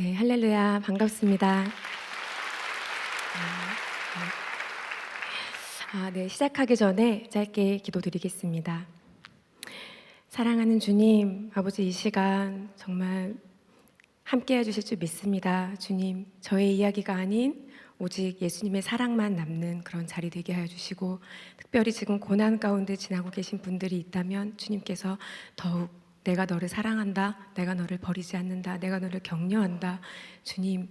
네, 할렐루야, 반갑습니다. 네, 시작하기 전에 짧게 기도드리겠습니다. 사랑하는 주님, 아버지 이 시간 정말 함께 해주실 줄 믿습니다. 주님, 저의 이야기가 아닌 오직 예수님의 사랑만 남는 그런 자리 되게 하여 주시고, 특별히 지금 고난 가운데 지나고 계신 분들이 있다면 주님께서 더욱 내가 너를 사랑한다, 내가 너를 버리지 않는다, 내가 너를 격려한다, 주님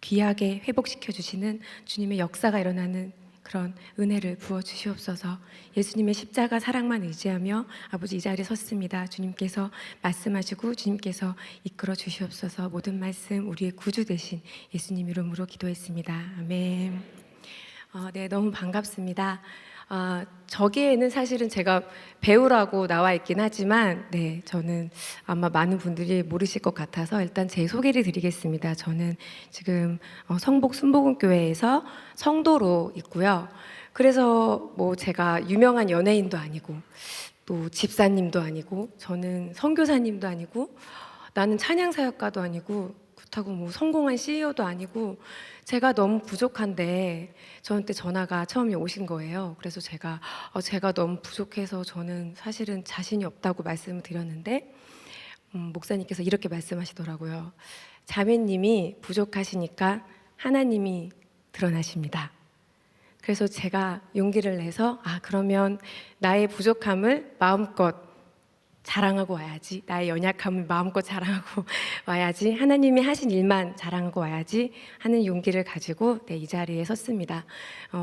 귀하게 회복시켜 주시는 주님의 역사가 일어나는 그런 은혜를 부어 주시옵소서. 예수님의 십자가 사랑만 의지하며 아버지 이 자리에 섰습니다. 주님께서 말씀하시고 주님께서 이끌어 주시옵소서. 모든 말씀 우리의 구주 되신 예수님 이름으로 기도했습니다. 아멘. 네, 너무 반갑습니다. 저기에는 사실은 제가 배우라고 나와 있긴 하지만, 네, 저는 아마 많은 분들이 모르실 것 같아서 일단 제 소개를 드리겠습니다. 저는 지금 성복 순복음교회에서 성도로 있고요. 그래서 뭐 제가 유명한 연예인도 아니고 또 집사님도 아니고 저는 선교사님도 아니고 나는 찬양사역가도 아니고 그렇다고 뭐 성공한 CEO도 아니고 제가 너무 부족한데 저한테 전화가 처음에 오신 거예요. 그래서 제가 너무 부족해서 저는 사실은 자신이 없다고 말씀을 드렸는데 목사님께서 이렇게 말씀하시더라고요. 자매님이 부족하시니까 하나님이 드러나십니다. 그래서 제가 용기를 내서 그러면 나의 부족함을 마음껏 자랑하고 와야지, 나의 연약함을 마음껏 자랑하고 와야지, 하나님이 하신 일만 자랑하고 와야지 하는 용기를 가지고 이 자리에 섰습니다.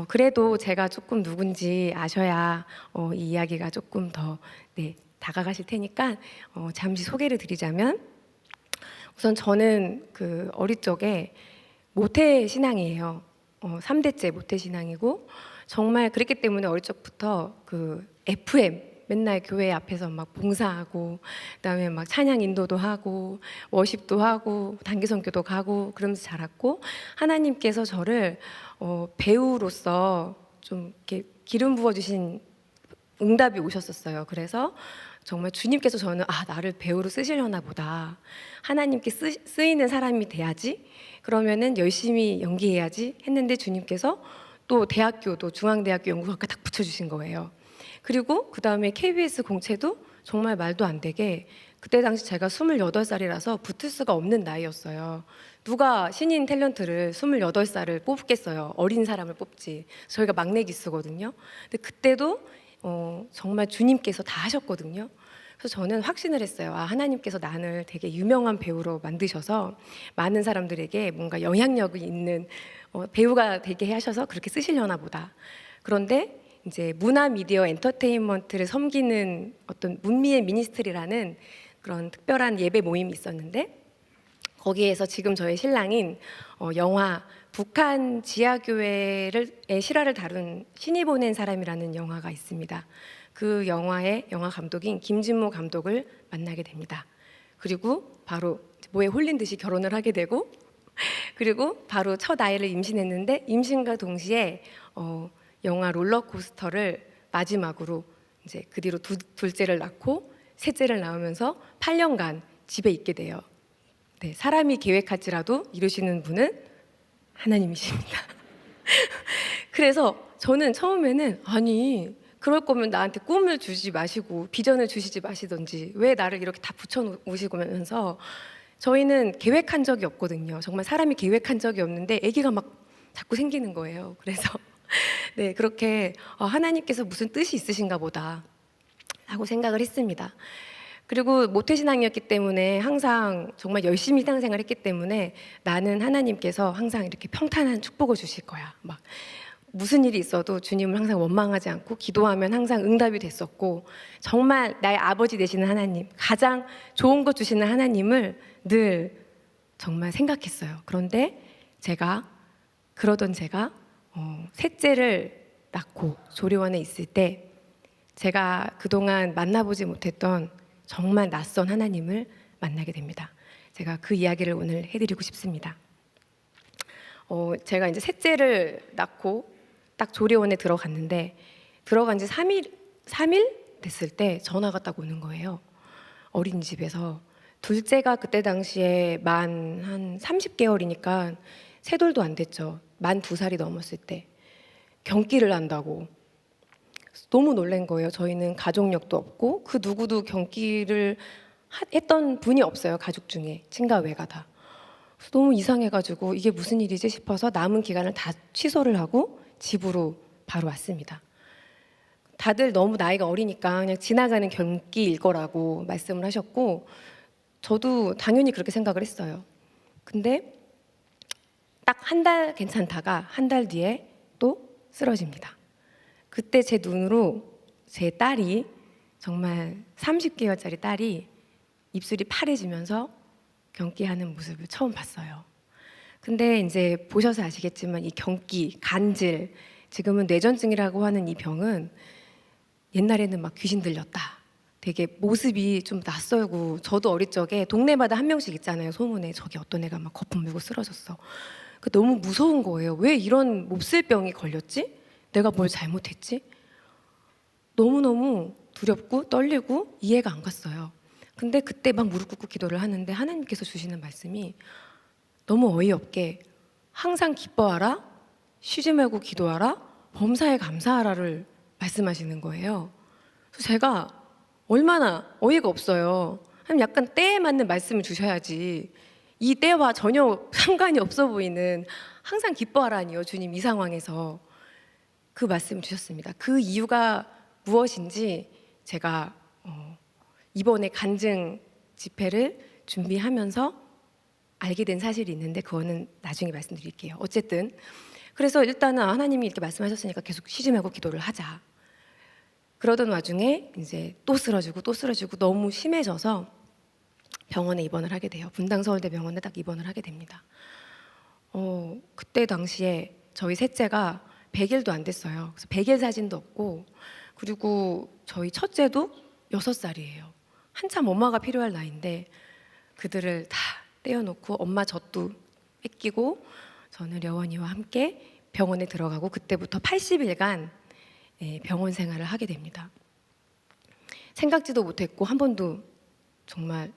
그래도 제가 조금 누군지 아셔야 이 이야기가 조금 더 다가가실 테니까 잠시 소개를 드리자면, 우선 저는 그 어릴 적에 모태 신앙이에요. 3대째 모태 신앙이고, 정말 그랬기 때문에 어릴 적부터 그 FM 맨날 교회 앞에서 막 봉사하고, 그다음에 막 찬양 인도도 하고 워십도 하고 단기 선교도 가고 그러면서 자랐고, 하나님께서 저를 배우로서 좀 이렇게 기름 부어 주신 응답이 오셨었어요. 그래서 정말 주님께서 저는 나를 배우로 쓰시려나 보다, 하나님께 쓰이는 사람이 돼야지, 그러면은 열심히 연기해야지 했는데 주님께서 또 대학교도 중앙대학교 연구학과 딱 붙여주신 거예요. 그리고 그 다음에 KBS 공채도 정말 말도 안 되게, 그때 당시 제가 28살이라서 붙을 수가 없는 나이였어요. 누가 신인 탤런트를 28살을 뽑겠어요. 어린 사람을 뽑지. 저희가 막내 기수거든요. 근데 그때도 정말 주님께서 다 하셨거든요. 그래서 저는 확신을 했어요. 하나님께서 나를 되게 유명한 배우로 만드셔서 많은 사람들에게 뭔가 영향력이 있는 배우가 되게 하셔서 그렇게 쓰시려나 보다. 그런데 이제 문화 미디어 엔터테인먼트를 섬기는 어떤 문미의 미니스트리라는 그런 특별한 예배 모임이 있었는데, 거기에서 지금 저의 신랑인 영화 북한 지하교회의 실화를 다룬 신이 보낸 사람이라는 영화가 있습니다. 그 영화의 영화 감독인 김진모 감독을 만나게 됩니다. 그리고 바로 뭐에 홀린 듯이 결혼을 하게 되고, 그리고 바로 첫 아이를 임신했는데 임신과 동시에 영화 롤러코스터를 마지막으로 이제 그 뒤로 둘째를 낳고 셋째를 낳으면서 8년간 집에 있게 돼요. 네, 사람이 계획할지라도 이루시는 분은 하나님이십니다. 그래서 저는 처음에는 아니 그럴 거면 나한테 꿈을 주지 마시고 비전을 주시지 마시던지 왜 나를 이렇게 다 붙여놓으시면서, 저희는 계획한 적이 없거든요. 정말 사람이 계획한 적이 없는데 아기가 막 자꾸 생기는 거예요. 그래서 네, 그렇게 하나님께서 무슨 뜻이 있으신가 보다 하고 생각을 했습니다. 그리고 모태신앙이었기 때문에 항상 정말 열심히 신앙생활을 했기 때문에 나는 하나님께서 항상 이렇게 평탄한 축복을 주실 거야, 막 무슨 일이 있어도 주님을 항상 원망하지 않고 기도하면 항상 응답이 됐었고, 정말 나의 아버지 되시는 하나님, 가장 좋은 것 주시는 하나님을 늘 정말 생각했어요. 그런데 제가 셋째를 낳고 조리원에 있을 때 제가 그동안 만나보지 못했던 정말 낯선 하나님을 만나게 됩니다. 제가 그 이야기를 오늘 해드리고 싶습니다. 제가 이제 셋째를 낳고 딱 조리원에 들어갔는데, 들어간 지 3일 됐을 때 전화가 딱 오는 거예요. 어린이집에서 둘째가 그때 당시에 만 한 30개월이니까 세 돌도 안 됐죠. 만 2살이 넘었을 때 경기를 한다고. 너무 놀란 거예요. 저희는 가족력도 없고 그 누구도 경기를 했던 분이 없어요. 가족 중에 친가 외가 다. 그래서 너무 이상해가지고 이게 무슨 일이지 싶어서 남은 기간을 다 취소를 하고 집으로 바로 왔습니다. 다들 너무 나이가 어리니까 그냥 지나가는 경기일 거라고 말씀을 하셨고 저도 당연히 그렇게 생각을 했어요. 근데 딱 한 달 괜찮다가 한 달 뒤에 또 쓰러집니다. 그때 제 눈으로 제 딸이 정말 30개월짜리 딸이 입술이 파래지면서 경기하는 모습을 처음 봤어요. 근데 이제 보셔서 아시겠지만 이 경기, 간질, 지금은 뇌전증이라고 하는 이 병은 옛날에는 막 귀신 들렸다. 되게 모습이 좀 낯설고 저도 어릴 적에 동네마다 한 명씩 있잖아요. 소문에 저기 어떤 애가 막 거품 물고 쓰러졌어. 너무 무서운 거예요. 왜 이런 몹쓸병이 걸렸지? 내가 뭘 잘못했지? 너무너무 두렵고 떨리고 이해가 안 갔어요. 근데 그때 막 무릎 꿇고 기도를 하는데 하나님께서 주시는 말씀이 너무 어이없게 항상 기뻐하라, 쉬지 말고 기도하라, 범사에 감사하라를 말씀하시는 거예요. 그래서 제가 얼마나 어이가 없어요. 약간 때에 맞는 말씀을 주셔야지. 이 때와 전혀 상관이 없어 보이는 항상 기뻐하라니요, 주님 이 상황에서. 그 말씀을 주셨습니다. 그 이유가 무엇인지 제가 이번에 간증 집회를 준비하면서 알게 된 사실이 있는데 그거는 나중에 말씀드릴게요. 어쨌든 그래서 일단은 하나님이 이렇게 말씀하셨으니까 계속 쉬지 말고 기도를 하자. 그러던 와중에 이제 또 쓰러지고 또 쓰러지고 너무 심해져서 병원에 입원을 하게 돼요. 분당서울대병원에 딱 입원을 하게 됩니다. 그때 당시에 저희 셋째가 100일도 안 됐어요. 그래서 100일 사진도 없고 그리고 저희 첫째도 6살이에요. 한참 엄마가 필요할 나이인데 그들을 다 떼어놓고 엄마 젖도 뺏기고 저는 려원이와 함께 병원에 들어가고 그때부터 80일간 병원 생활을 하게 됩니다. 생각지도 못했고 한 번도 정말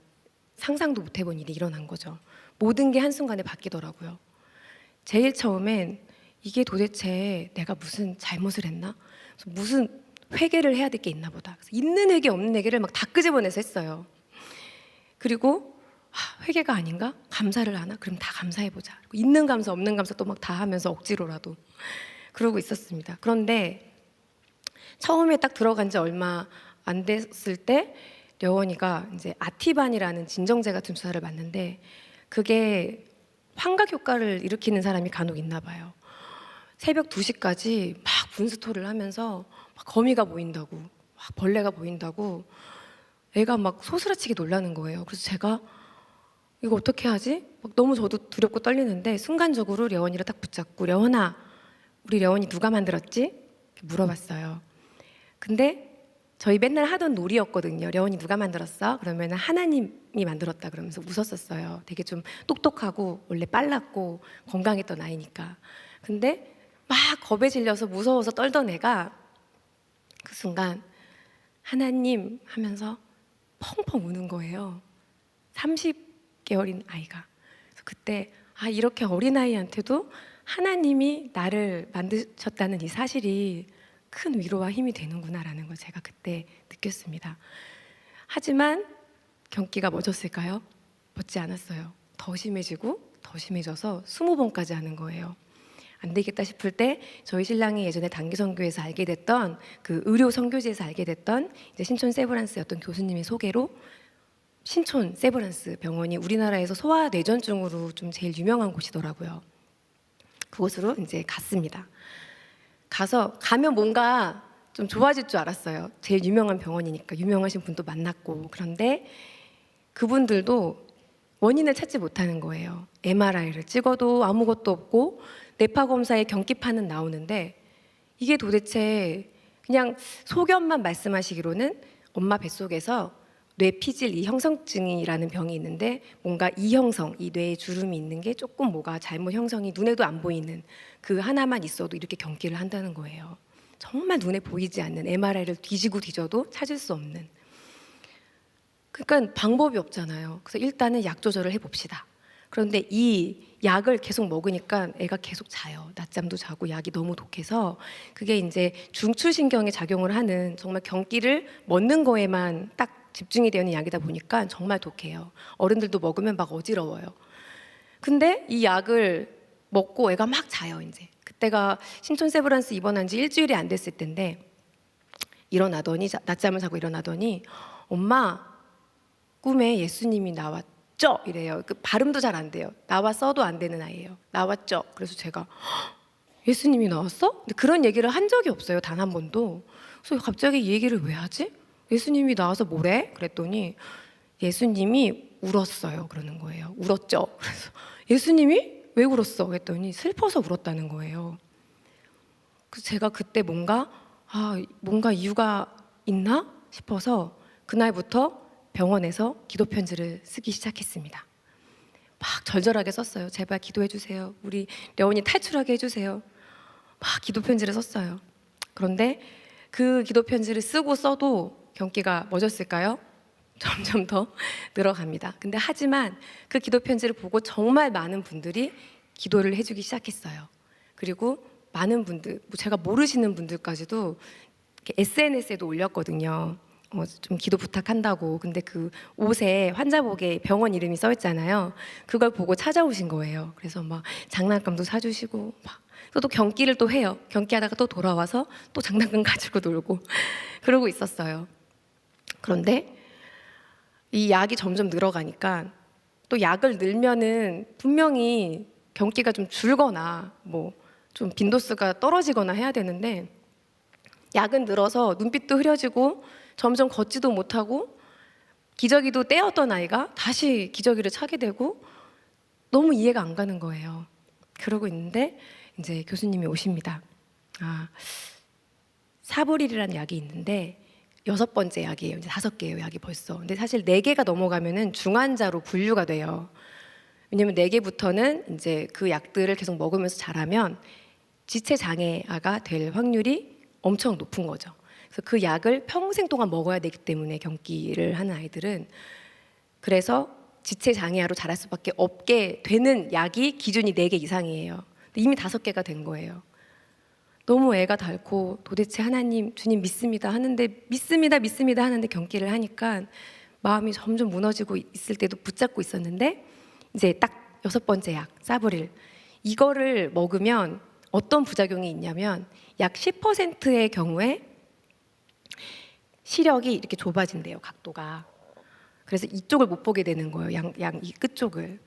상상도 못 해본 일이 일어난 거죠. 모든 게 한순간에 바뀌더라고요. 제일 처음엔 이게 도대체 내가 무슨 잘못을 했나? 무슨 회개를 해야 될 게 있나 보다. 그래서 있는 회개 없는 회개를 막 다 끄집어내서 했어요. 그리고 회개가 아닌가? 감사를 하나? 그럼 다 감사해보자. 있는 감사 없는 감사 또 막 다 하면서 억지로라도 그러고 있었습니다. 그런데 처음에 딱 들어간 지 얼마 안 됐을 때 려원이가 이제 아티반이라는 진정제 같은 주사를 맞는데 그게 환각 효과를 일으키는 사람이 간혹 있나 봐요. 새벽 2시까지 막 분스토를 하면서 막 거미가 보인다고 막 벌레가 보인다고 애가 막 소스라치게 놀라는 거예요. 그래서 제가 이거 어떻게 하지? 막 너무 저도 두렵고 떨리는데 순간적으로 려원이를 딱 붙잡고 려원아 우리 려원이 누가 만들었지? 이렇게 물어봤어요. 근데 저희 맨날 하던 놀이였거든요. 려원이 누가 만들었어? 그러면 하나님이 만들었다 그러면서 웃었었어요. 되게 좀 똑똑하고 원래 빨랐고 건강했던 아이니까. 근데 막 겁에 질려서 무서워서 떨던 애가 그 순간 하나님 하면서 펑펑 우는 거예요. 30개월인 아이가. 그래서 그때 이렇게 어린아이한테도 하나님이 나를 만드셨다는 이 사실이 큰 위로와 힘이 되는구나라는 걸 제가 그때 느꼈습니다. 하지만 경기가 멎었을까요? 멎지 않았어요. 더 심해지고 더 심해져서 20번까지 하는 거예요. 안 되겠다 싶을 때 저희 신랑이 예전에 단기선교에서 알게 됐던 그 의료 선교지에서 알게 됐던 이제 신촌 세브란스의 어떤 교수님의 소개로 신촌 세브란스 병원이 우리나라에서 소아뇌전증으로 좀 제일 유명한 곳이더라고요. 그곳으로 이제 갔습니다. 가면 뭔가 좀 좋아질 줄 알았어요. 제일 유명한 병원이니까 유명하신 분도 만났고. 그런데 그분들도 원인을 찾지 못하는 거예요. MRI를 찍어도 아무것도 없고 뇌파 검사에 경기판은 나오는데 이게 도대체 그냥 소견만 말씀하시기로는 엄마 뱃속에서 뇌피질 이형성증이라는 병이 있는데 뭔가 이형성, 이 뇌에 주름이 있는 게 조금 뭐가 잘못 형성이 눈에도 안 보이는 그 하나만 있어도 이렇게 경기를 한다는 거예요. 정말 눈에 보이지 않는 MRI를 뒤지고 뒤져도 찾을 수 없는. 그러니까 방법이 없잖아요. 그래서 일단은 약 조절을 해봅시다. 그런데 이 약을 계속 먹으니까 애가 계속 자요. 낮잠도 자고 약이 너무 독해서 그게 이제 중추신경에 작용을 하는 정말 경기를 먹는 거에만 딱 집중이 되어 있는 약이다 보니까 정말 독해요. 어른들도 먹으면 막 어지러워요. 근데 이 약을 먹고 애가 막 자요. 이제 그때가 심촌세브란스 입원한 지 일주일이 안 됐을 때인데 일어나더니 낮잠을 자고 일어나더니 엄마 꿈에 예수님이 나왔죠? 이래요. 그 발음도 잘 안 돼요. 나왔어도 안 되는 아이예요. 나왔죠? 그래서 제가 예수님이 나왔어? 근데 그런 얘기를 한 적이 없어요. 단 한 번도. 그래서 갑자기 이 얘기를 왜 하지? 예수님이 나와서 뭐래? 그랬더니 예수님이 울었어요. 그러는 거예요. 울었죠? 그래서 예수님이 왜 울었어? 그랬더니 슬퍼서 울었다는 거예요. 그래서 제가 그때 뭔가 이유가 있나 싶어서 그날부터 병원에서 기도 편지를 쓰기 시작했습니다. 막 절절하게 썼어요. 제발 기도해 주세요. 우리 려원이 탈출하게 해주세요. 막 기도 편지를 썼어요. 그런데 그 기도 편지를 쓰고 써도 경기가 멎었을까요? 점점 더 늘어갑니다. 근데 하지만 그 기도 편지를 보고 정말 많은 분들이 기도를 해주기 시작했어요. 그리고 많은 분들, 제가 모르시는 분들까지도 SNS에도 올렸거든요. 좀 기도 부탁한다고. 근데 그 옷에 환자복에 병원 이름이 써 있잖아요. 그걸 보고 찾아오신 거예요. 그래서 막 장난감도 사주시고 막. 또 경기를 또 해요. 경기하다가 또 돌아와서 또 장난감 가지고 놀고 그러고 있었어요. 그런데 이 약이 점점 늘어가니까 또 약을 늘면은 분명히 경기가 좀 줄거나 뭐 좀 빈도수가 떨어지거나 해야 되는데 약은 늘어서 눈빛도 흐려지고 점점 걷지도 못하고 기저귀도 떼었던 아이가 다시 기저귀를 차게 되고 너무 이해가 안 가는 거예요. 그러고 있는데 이제 교수님이 오십니다. 사브릴이라는 약이 있는데 6번째 약이에요. 이제 5개예요, 약이 벌써. 근데 사실 4개가 넘어가면은 중환자로 분류가 돼요. 왜냐면 4개부터는 이제 그 약들을 계속 먹으면서 자라면 지체 장애아가 될 확률이 엄청 높은 거죠. 그래서 그 약을 평생 동안 먹어야 되기 때문에 경기를 하는 아이들은 그래서 지체 장애아로 자랄 수밖에 없게 되는 약이 기준이 4개 이상이에요. 근데 이미 5개가 된 거예요. 너무 애가 닳고 도대체 하나님 주님 믿습니다 하는데 믿습니다 하는데 경기를 하니까 마음이 점점 무너지고 있을 때도 붙잡고 있었는데 이제 딱 6번째 약 사브릴 이거를 먹으면 어떤 부작용이 있냐면 약 10%의 경우에 시력이 이렇게 좁아진대요, 각도가. 그래서 이쪽을 못 보게 되는 거예요, 이 끝쪽을.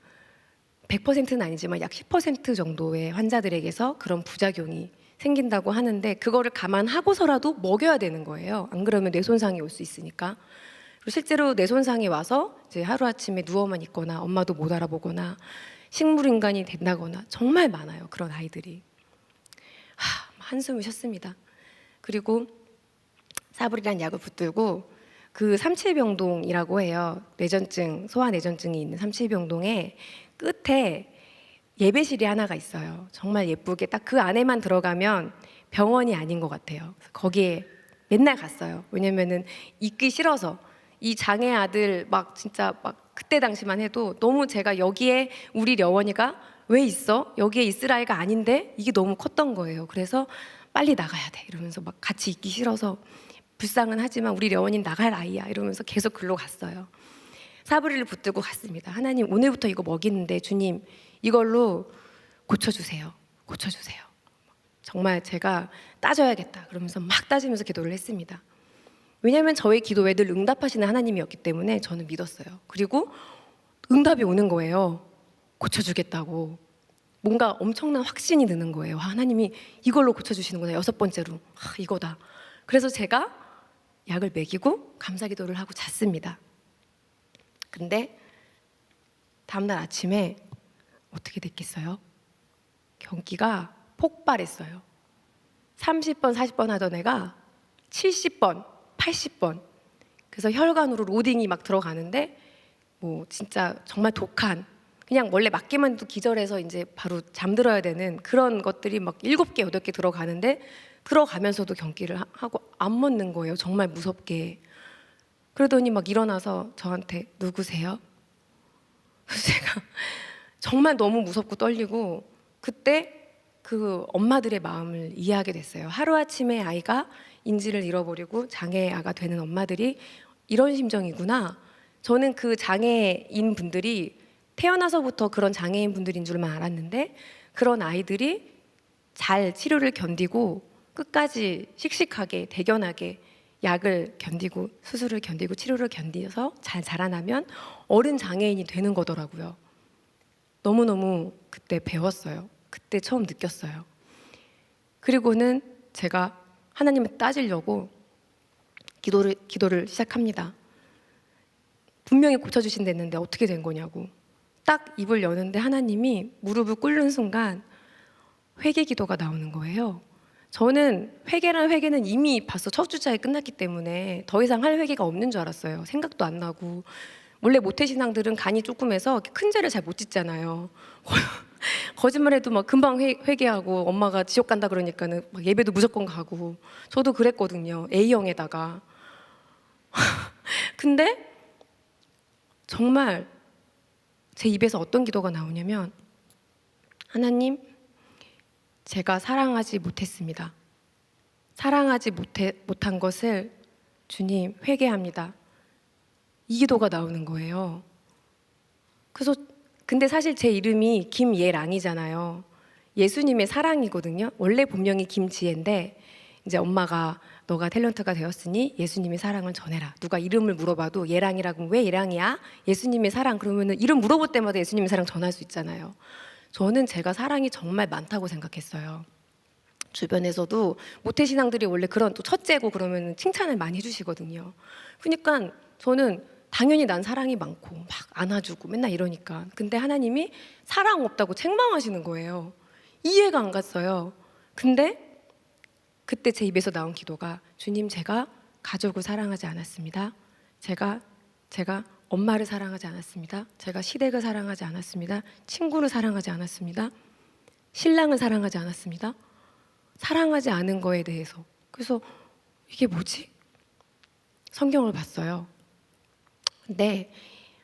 100%는 아니지만 약 10% 정도의 환자들에게서 그런 부작용이 생긴다고 하는데 그거를 감안하고서라도 먹여야 되는 거예요. 안 그러면 뇌 손상이 올 수 있으니까. 그리고 실제로 뇌 손상이 와서 이제 하루아침에 누워만 있거나 엄마도 못 알아보거나 식물인간이 된다거나 정말 많아요, 그런 아이들이. 한숨을 쉬었습니다. 그리고 사브릴이라는 약을 붙들고 그 삼칠병동이라고 해요. 뇌전증, 소아뇌전증이 있는 삼칠병동에 끝에 예배실이 하나가 있어요. 정말 예쁘게 딱 그 안에만 들어가면 병원이 아닌 것 같아요. 거기에 맨날 갔어요. 왜냐면은 있기 싫어서 이 장애 아들 막 진짜 막 그때 당시만 해도 너무 제가 여기에 우리 려원이가 왜 있어? 여기에 있을 아이가 아닌데 이게 너무 컸던 거예요. 그래서 빨리 나가야 돼 이러면서 막 같이 있기 싫어서 불쌍은 하지만 우리 려원이는 나갈 아이야 이러면서 계속 글로 갔어요. 사브릴을 붙들고 갔습니다. 하나님 오늘부터 이거 먹이는데 주님 이걸로 고쳐주세요. 고쳐주세요. 정말 제가 따져야겠다 그러면서 막 따지면서 기도를 했습니다. 왜냐하면 저의 기도에 늘 응답하시는 하나님이었기 때문에 저는 믿었어요. 그리고 응답이 오는 거예요. 고쳐주겠다고. 뭔가 엄청난 확신이 드는 거예요. 하나님이 이걸로 고쳐주시는구나. 6번째로. 이거다. 그래서 제가 약을 먹이고 감사기도를 하고 잤습니다. 근데 다음날 아침에 어떻게 됐겠어요? 경기가 폭발했어요. 30번, 40번 하던 애가 70번, 80번. 그래서 혈관으로 로딩이 막 들어가는데 뭐 진짜 정말 독한 그냥 원래 맞기만 해도 기절해서 이제 바로 잠들어야 되는 그런 것들이 막 7개, 8개 들어가는데 들어가면서도 경기를 하고 안 멎는 거예요. 정말 무섭게. 그러더니 막 일어나서 저한테 누구세요? 그래서 제가 정말 너무 무섭고 떨리고 그때 그 엄마들의 마음을 이해하게 됐어요. 하루아침에 아이가 인지를 잃어버리고 장애아가 되는 엄마들이 이런 심정이구나. 저는 그 장애인 분들이 태어나서부터 그런 장애인 분들인 줄만 알았는데 그런 아이들이 잘 치료를 견디고 끝까지 씩씩하게 대견하게 약을 견디고 수술을 견디고 치료를 견디어서 잘 자라나면 어른 장애인이 되는 거더라고요. 너무너무 그때 배웠어요. 그때 처음 느꼈어요. 그리고는 제가 하나님을 따지려고 기도를 시작합니다. 분명히 고쳐주신댔는데 어떻게 된 거냐고. 딱 입을 여는데 하나님이 무릎을 꿇는 순간 회개 기도가 나오는 거예요. 저는 회개는 이미 벌써 첫 주차에 끝났기 때문에 더 이상 할 회개가 없는 줄 알았어요. 생각도 안 나고. 원래 모태신앙들은 간이 조그매서 큰 죄를 잘 못 짓잖아요. 거짓말해도 막 금방 회개하고 엄마가 지옥 간다 그러니까는 막 예배도 무조건 가고 저도 그랬거든요. A형에다가. 근데 정말 제 입에서 어떤 기도가 나오냐면 하나님, 제가 사랑하지 못했습니다. 사랑하지 못한 것을 주님 회개합니다. 이 기도가 나오는 거예요. 그래서 근데 사실 제 이름이 김예랑이잖아요. 예수님의 사랑이거든요. 원래 본명이 김지혜인데 이제 엄마가 너가 탤런트가 되었으니 예수님의 사랑을 전해라. 누가 이름을 물어봐도 예랑이라고 왜 예랑이야? 예수님의 사랑 그러면은 이름 물어볼 때마다 예수님의 사랑 전할 수 있잖아요. 저는 제가 사랑이 정말 많다고 생각했어요. 주변에서도 모태신앙들이 원래 그런 또 첫째고 그러면 칭찬을 많이 해주시거든요. 그러니까 저는 당연히 난 사랑이 많고 막 안아주고 맨날 이러니까 근데 하나님이 사랑 없다고 책망하시는 거예요. 이해가 안 갔어요. 근데 그때 제 입에서 나온 기도가 주님 제가 가족을 사랑하지 않았습니다. 제가 엄마를 사랑하지 않았습니다. 제가 시댁을 사랑하지 않았습니다. 친구를 사랑하지 않았습니다. 신랑을 사랑하지 않았습니다. 사랑하지 않은 거에 대해서. 그래서 이게 뭐지? 성경을 봤어요. 근데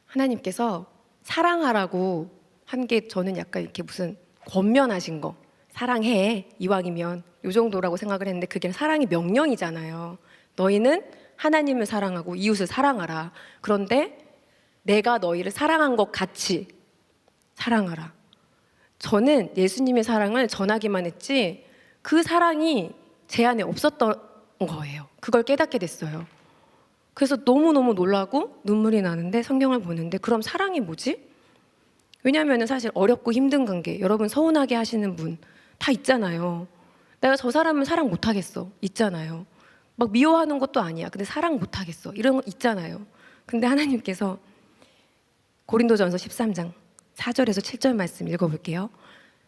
하나님께서 사랑하라고 한 게 저는 약간 이렇게 무슨 권면하신 거 사랑해 이왕이면 요 정도라고 생각을 했는데 그게 사랑이 명령이잖아요. 너희는 하나님을 사랑하고 이웃을 사랑하라. 그런데 내가 너희를 사랑한 것 같이 사랑하라. 저는 예수님의 사랑을 전하기만 했지 그 사랑이 제 안에 없었던 거예요. 그걸 깨닫게 됐어요. 그래서 너무너무 놀라고 눈물이 나는데 성경을 보는데 그럼 사랑이 뭐지? 왜냐하면 사실 어렵고 힘든 관계 여러분 서운하게 하시는 분 다 있잖아요. 내가 저 사람은 사랑 못하겠어 있잖아요. 막 미워하는 것도 아니야. 근데 사랑 못하겠어 이런 거 있잖아요. 근데 하나님께서 고린도전서 13장 4절에서 7절 말씀 읽어볼게요.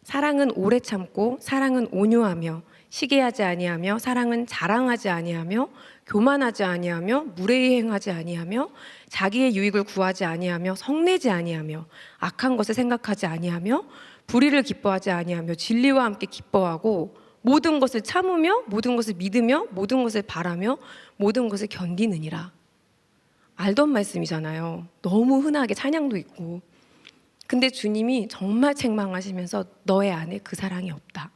사랑은 오래 참고 사랑은 온유하며 시기하지 아니하며 사랑은 자랑하지 아니하며 교만하지 아니하며 무례히 행하지 아니하며 자기의 유익을 구하지 아니하며 성내지 아니하며 악한 것을 생각하지 아니하며 불의를 기뻐하지 아니하며 진리와 함께 기뻐하고 모든 것을 참으며 모든 것을 믿으며 모든 것을 바라며 모든 것을 견디느니라. 알던 말씀이잖아요. 너무 흔하게 찬양도 있고. 근데 주님이 정말 책망하시면서 너의 안에 그 사랑이 없다.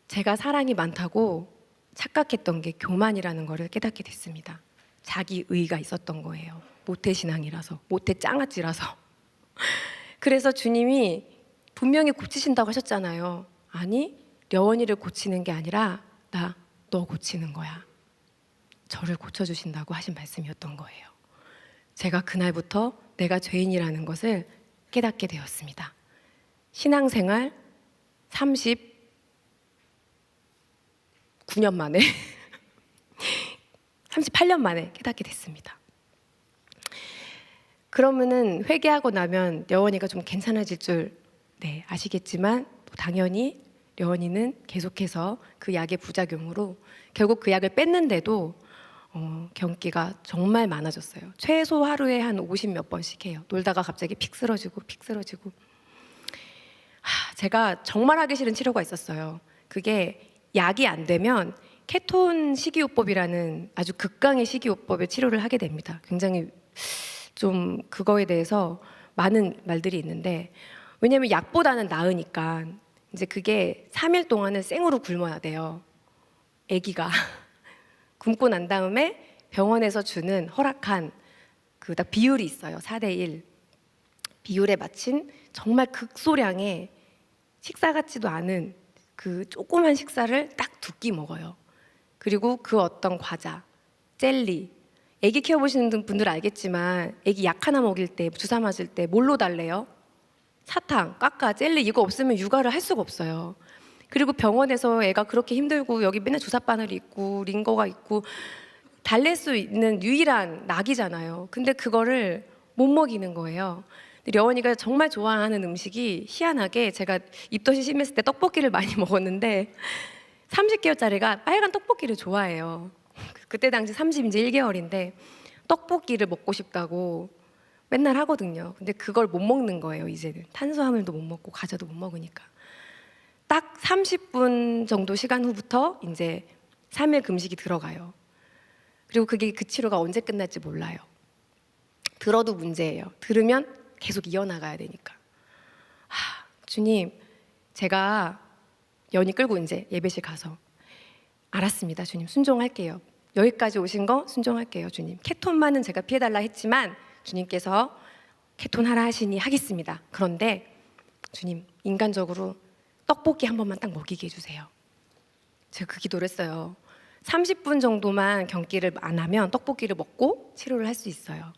제가 사랑이 많다고 착각했던 게 교만이라는 거를 깨닫게 됐습니다. 자기 의가 있었던 거예요. 모태신앙이라서, 모태짱아찌라서. 그래서 주님이 분명히 고치신다고 하셨잖아요. 아니, 려원이를 고치는 게 아니라 너 고치는 거야. 저를 고쳐주신다고 하신 말씀이었던 거예요. 제가 그날부터 내가 죄인이라는 것을 깨닫게 되었습니다. 신앙생활 39년 만에 38년 만에 깨닫게 됐습니다. 그러면은 회개하고 나면 려원이가 좀 괜찮아질 줄 아시겠지만 당연히 려원이는 계속해서 그 약의 부작용으로 결국 그 약을 뺐는데도 경기가 정말 많아졌어요. 최소 하루에 한 50몇 번씩 해요. 놀다가 갑자기 픽 쓰러지고 제가 정말 하기 싫은 치료가 있었어요. 그게 약이 안 되면 케톤 식이요법이라는 아주 극강의 식이요법의 치료를 하게 됩니다. 굉장히 좀 그거에 대해서 많은 말들이 있는데, 왜냐면 약보다는 나으니까 이제 그게 3일 동안은 생으로 굶어야 돼요. 아기가 굶고 난 다음에 병원에서 주는 허락한 그 딱 비율이 있어요. 4대1 비율에 맞춘 정말 극소량의 식사 같지도 않은 그 조그만 식사를 딱 두 끼 먹어요. 그리고 그 어떤 과자, 젤리, 아기 키워보시는 분들 알겠지만 아기 약 하나 먹일 때, 주사 맞을 때 뭘로 달래요? 사탕, 까까, 젤리 이거 없으면 육아를 할 수가 없어요. 그리고 병원에서 애가 그렇게 힘들고 여기 맨날 주사 바늘이 있고 링거가 있고 달랠 수 있는 유일한 낙이잖아요. 근데 그거를 못 먹이는 거예요. 근데 려원이가 정말 좋아하는 음식이 희한하게, 제가 입덧이 심했을 때 떡볶이를 많이 먹었는데 30개월짜리가 빨간 떡볶이를 좋아해요. 그때 당시 30 이제 1개월인데 떡볶이를 먹고 싶다고 맨날 하거든요. 근데 그걸 못 먹는 거예요. 이제는 탄수화물도 못 먹고 과자도 못 먹으니까. 딱 30분 정도 시간 후부터 이제 3일 금식이 들어가요. 그리고 그게 그 치료가 언제 끝날지 몰라요. 들어도 문제예요. 들으면 계속 이어나가야 되니까. 주님, 제가 연이 끌고 이제 예배실 가서 알았습니다. 주님, 순종할게요. 여기까지 오신 거 순종할게요. 주님, 케톤만은 제가 피해달라 했지만 주님께서 케톤 하라 하시니 하겠습니다. 그런데 주님, 인간적으로 떡볶이 한 번만 딱 먹이게 해주세요. 제가 그 기도를 했어요. 30분 정도만 경기를 안 하면 떡볶이를 먹고 치료를 할 수 있어요.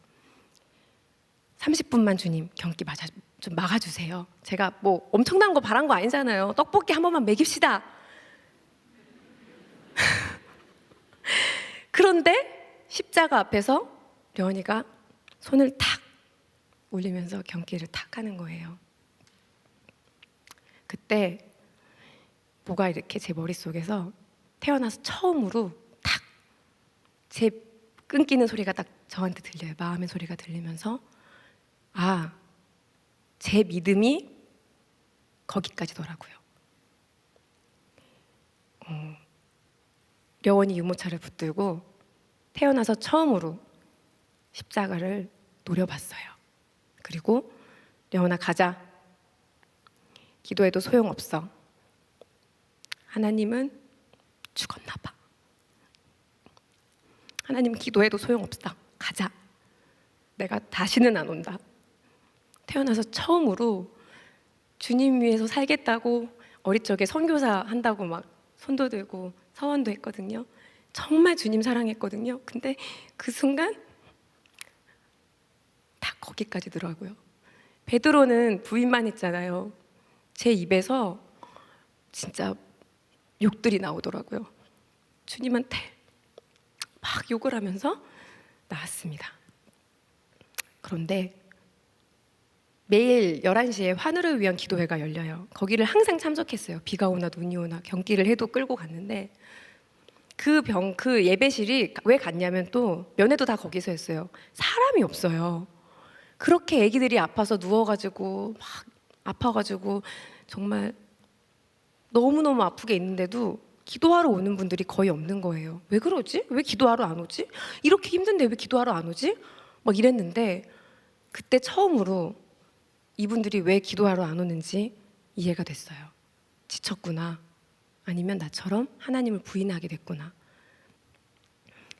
30분만 주님 경기 좀 막아주세요. 제가 뭐 엄청난 거 바란 거 아니잖아요. 떡볶이 한 번만 먹입시다. 그런데 십자가 앞에서 려원이가 손을 탁 올리면서 경기를 탁 하는 거예요. 그때 뭐가 이렇게 제 머릿속에서 태어나서 처음으로 탁 제 끊기는 소리가 딱 저한테 들려요. 마음의 소리가 들리면서 제 믿음이 거기까지더라고요. 려원이 유모차를 붙들고 태어나서 처음으로 십자가를 노려봤어요. 그리고 려원아 가자. 기도해도 소용없어. 하나님은 죽었나 봐. 하나님 기도해도 소용없다. 가자. 내가 다시는 안 온다. 태어나서 처음으로 주님 위해서 살겠다고 어릴 적에 선교사 한다고 막 손도 들고 서원도 했거든요. 정말 주님 사랑했거든요. 근데 그 순간 다 거기까지더라고요. 베드로는 부인만 했잖아요. 제 입에서 진짜 욕들이 나오더라고요. 주님한테 막 욕을 하면서 나왔습니다. 그런데 매일 11시에 환우를 위한 기도회가 열려요. 거기를 항상 참석했어요. 비가 오나 눈이 오나 경기를 해도 끌고 갔는데 그 예배실이 왜 갔냐면 또 면회도 다 거기서 했어요. 사람이 없어요. 그렇게 아기들이 아파서 누워가지고 막 아파가지고 정말 너무너무 아프게 있는데도 기도하러 오는 분들이 거의 없는 거예요. 왜 그러지? 왜 기도하러 안 오지? 이렇게 힘든데 왜 기도하러 안 오지? 막 이랬는데 그때 처음으로 이분들이 왜 기도하러 안 오는지 이해가 됐어요. 지쳤구나. 아니면 나처럼 하나님을 부인하게 됐구나.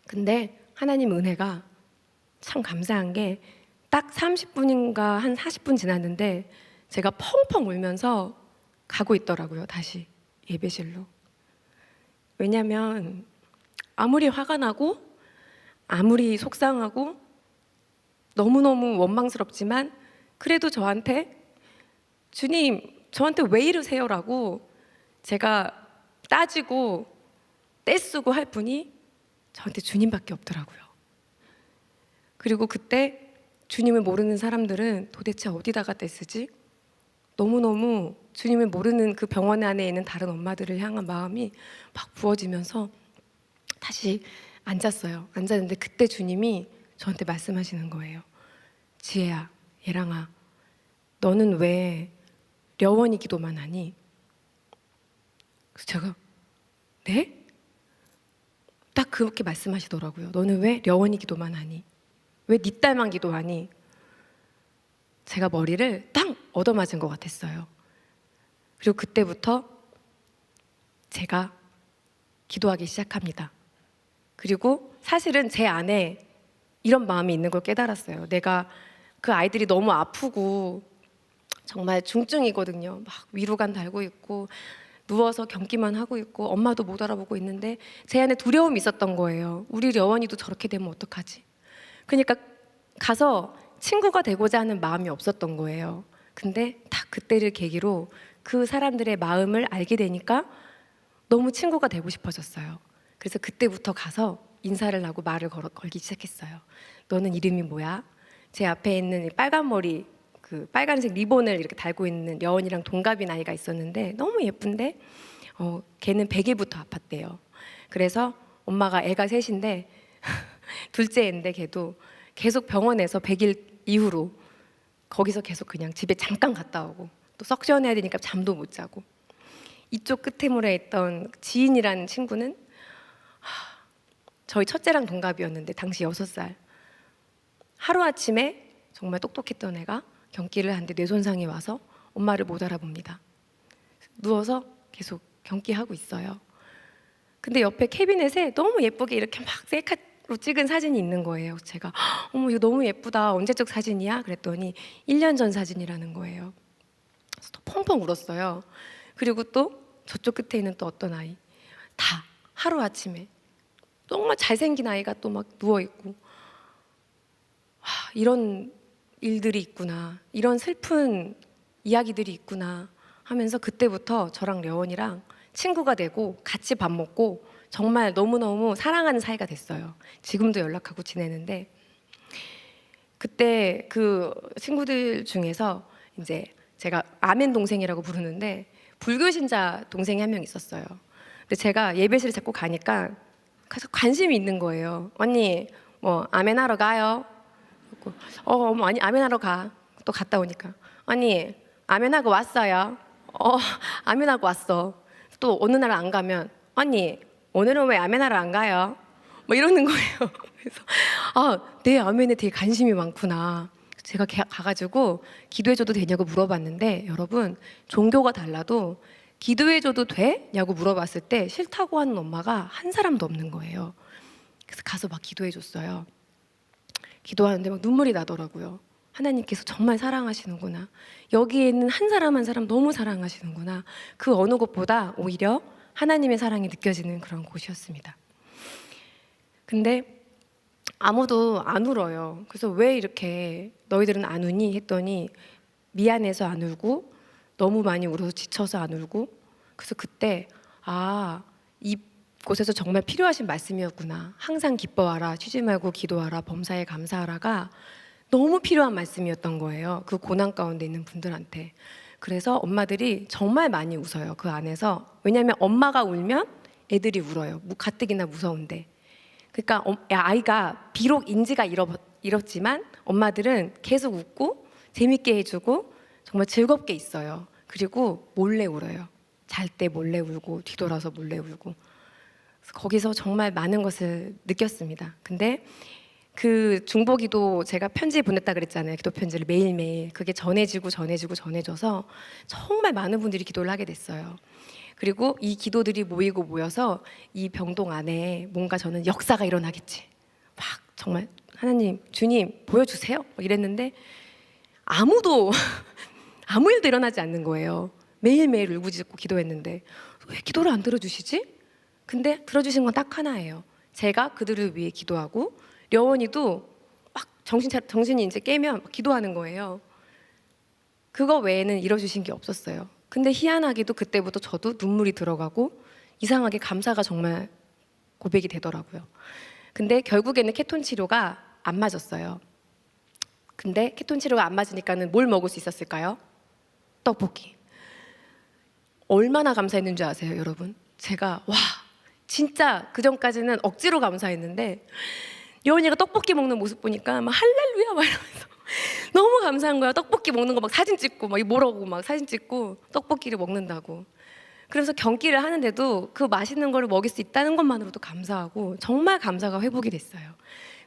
근데 하나님 은혜가 참 감사한 게 딱 30분인가 한 40분 지났는데 제가 펑펑 울면서 가고 있더라고요. 다시 예배실로. 왜냐면 아무리 화가 나고 아무리 속상하고 너무너무 원망스럽지만 그래도 저한테 주님 저한테 왜 이러세요라고 제가 따지고 떼쓰고 할 분이 저한테 주님밖에 없더라고요. 그리고 그때 주님을 모르는 사람들은 도대체 어디다가 떼쓰지? 너무너무 주님을 모르는 그 병원 안에 있는 다른 엄마들을 향한 마음이 막 부어지면서 다시 앉았어요. 앉았는데 그때 주님이 저한테 말씀하시는 거예요. 지혜야, 예랑아, 너는 왜 려원이 기도만 하니? 그래서 제가 네? 딱 그렇게 말씀하시더라고요. 너는 왜 려원이 기도만 하니? 왜 네 딸만 기도하니? 제가 머리를 딱 얻어맞은 것 같았어요. 그리고 그때부터 제가 기도하기 시작합니다. 그리고 사실은 제 안에 이런 마음이 있는 걸 깨달았어요. 내가 그 아이들이 너무 아프고 정말 중증이거든요. 막 위로관 달고 있고 누워서 경기만 하고 있고 엄마도 못 알아보고 있는데 제 안에 두려움이 있었던 거예요. 우리 려원이도 저렇게 되면 어떡하지? 그러니까 가서 친구가 되고자 하는 마음이 없었던 거예요. 근데 딱 그때를 계기로 그 사람들의 마음을 알게 되니까 너무 친구가 되고 싶어졌어요. 그래서 그때부터 가서 인사를 하고 말을 걸기 시작했어요. 너는 이름이 뭐야? 제 앞에 있는 이 빨간 머리, 그 빨간색 리본을 이렇게 달고 있는 려원이랑 동갑인 아이가 있었는데 너무 예쁜데 걔는 베개부터 아팠대요. 그래서 엄마가 애가 셋인데 둘째 애인데 걔도 계속 병원에서 100일 이후로 거기서 계속 그냥 집에 잠깐 갔다 오고 또 석션해야 되니까 잠도 못 자고 이쪽 끝에물에 있던 지인이라는 친구는 저희 첫째랑 동갑이었는데 당시 6살 하루아침에 정말 똑똑했던 애가 경기를 하는데 뇌손상이 와서 엄마를 못 알아봅니다. 누워서 계속 경기하고 있어요. 근데 옆에 캐비넷에 너무 예쁘게 이렇게 막 셀카로 찍은 사진이 있는 거예요. 제가 어머 이거 너무 예쁘다. 언제적 사진이야? 그랬더니 1년 전 사진이라는 거예요. 그래서 또 펑펑 울었어요. 그리고 또 저쪽 끝에 있는 또 어떤 아이 다 하루아침에 정말 잘생긴 아이가 또 막 누워있고 이런 일들이 있구나, 이런 슬픈 이야기들이 있구나 하면서 그때부터 저랑 려원이랑 친구가 되고 같이 밥 먹고 정말 너무너무 사랑하는 사이가 됐어요. 지금도 연락하고 지내는데 그때 그 친구들 중에서 이제 제가 아멘 동생이라고 부르는데 불교 신자 동생이 한 명 있었어요. 근데 제가 예배실 자꾸 가니까 가서 관심이 있는 거예요. 언니 뭐 아멘 하러 가요? 어머 아니 아멘 하러 가. 또 갔다 오니까 언니 아멘 하고 왔어요. 아멘 하고 왔어. 또 어느 날 안 가면 언니 오늘은 왜 아멘 하러 안 가요? 뭐 이러는 거예요. 그래서 내 아멘에 되게 관심이 많구나. 제가 가가지고 기도해줘도 되냐고 물어봤는데 여러분 종교가 달라도 기도해줘도 되냐고 물어봤을 때 싫다고 하는 엄마가 한 사람도 없는 거예요. 그래서 가서 막 기도해줬어요. 기도하는데 막 눈물이 나더라고요. 하나님께서 정말 사랑하시는구나. 여기에 있는 한 사람 한 사람 너무 사랑하시는구나. 그 어느 곳보다 오히려 하나님의 사랑이 느껴지는 그런 곳이었습니다. 근데 아무도 안 울어요. 그래서 왜 이렇게 너희들은 안 우니? 했더니 미안해서 안 울고 너무 많이 울어서 지쳐서 안 울고 그래서 그때 이곳에서 정말 필요하신 말씀이었구나. 항상 기뻐하라, 쉬지 말고 기도하라, 범사에 감사하라가 너무 필요한 말씀이었던 거예요. 그 고난 가운데 있는 분들한테. 그래서 엄마들이 정말 많이 웃어요. 그 안에서. 왜냐하면 엄마가 울면 애들이 울어요. 가뜩이나 무서운데. 그러니까 아이가 비록 인지가 잃었지만 엄마들은 계속 웃고 재밌게 해주고 정말 즐겁게 있어요. 그리고 몰래 울어요. 잘 때 몰래 울고 뒤돌아서 몰래 울고. 그래서 거기서 정말 많은 것을 느꼈습니다. 근데 그 중보기도 제가 편지 보냈다 그랬잖아요. 기도 편지를 매일매일. 그게 전해져서 정말 많은 분들이 기도를 하게 됐어요. 그리고 이 기도들이 모이고 모여서 이 병동 안에 뭔가 저는 역사가 일어나겠지. 막 정말 하나님, 주님 보여주세요. 막 이랬는데 아무도 아무 일도 일어나지 않는 거예요. 매일매일 울부짖고 기도했는데 왜 기도를 안 들어주시지? 근데 들어주신 건 딱 하나예요. 제가 그들을 위해 기도하고 려원이도 막 정신이 이제 깨면 막 기도하는 거예요. 그거 외에는 이뤄주신 게 없었어요. 근데 희한하게도 그때부터 저도 눈물이 들어가고 이상하게 감사가 정말 고백이 되더라고요. 근데 결국에는 케톤 치료가 안 맞았어요. 근데 케톤 치료가 안 맞으니까는 뭘 먹을 수 있었을까요? 떡볶이. 얼마나 감사했는 줄 아세요, 여러분? 제가 진짜 그 전까지는 억지로 감사했는데 여원이가 떡볶이 먹는 모습 보니까 막 할렐루야 막 이러면서 너무 감사한 거야. 떡볶이 먹는 거 막 사진 찍고 막 뭐라고 막 사진 찍고 떡볶이를 먹는다고. 그래서 경기를 하는데도 그 맛있는 거를 먹일 수 있다는 것만으로도 감사하고 정말 감사가 회복이 됐어요.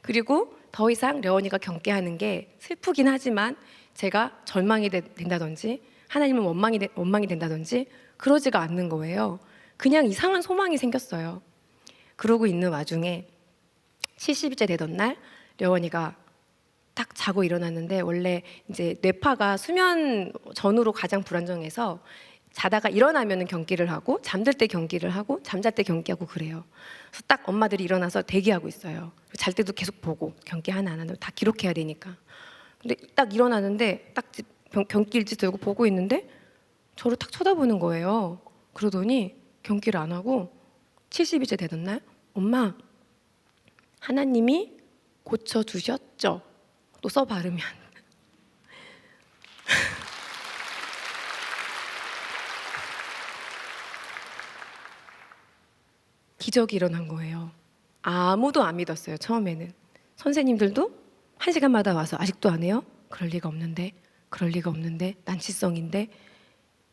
그리고 더 이상 려원이가 경계하는 게 슬프긴 하지만 제가 절망이 된다든지 하나님은 원망이 된다든지 그러지가 않는 거예요. 그냥 이상한 소망이 생겼어요. 그러고 있는 와중에 70일째 되던 날 려원이가 딱 자고 일어났는데, 원래 이제 뇌파가 수면 전후로 가장 불안정해서 자다가 일어나면 경기를 하고 잠들 때 경기를 하고 잠잘 때 경기하고 그래요. 그래서 딱 엄마들이 일어나서 대기하고 있어요. 잘 때도 계속 보고 경기 하나 안 하나 다 기록해야 되니까. 근데 딱 일어나는데 딱 경기 일지 들고 보고 있는데 저를 딱 쳐다보는 거예요. 그러더니 경기를 안 하고 70일째 되던 날, 엄마, 하나님이 고쳐주셨죠? 또 써 바르면. 기적이 일어난 거예요. 아무도 안 믿었어요, 처음에는. 선생님들도 1시간마다 와서 아직도 안 해요? 그럴 리가 없는데, 난치성인데.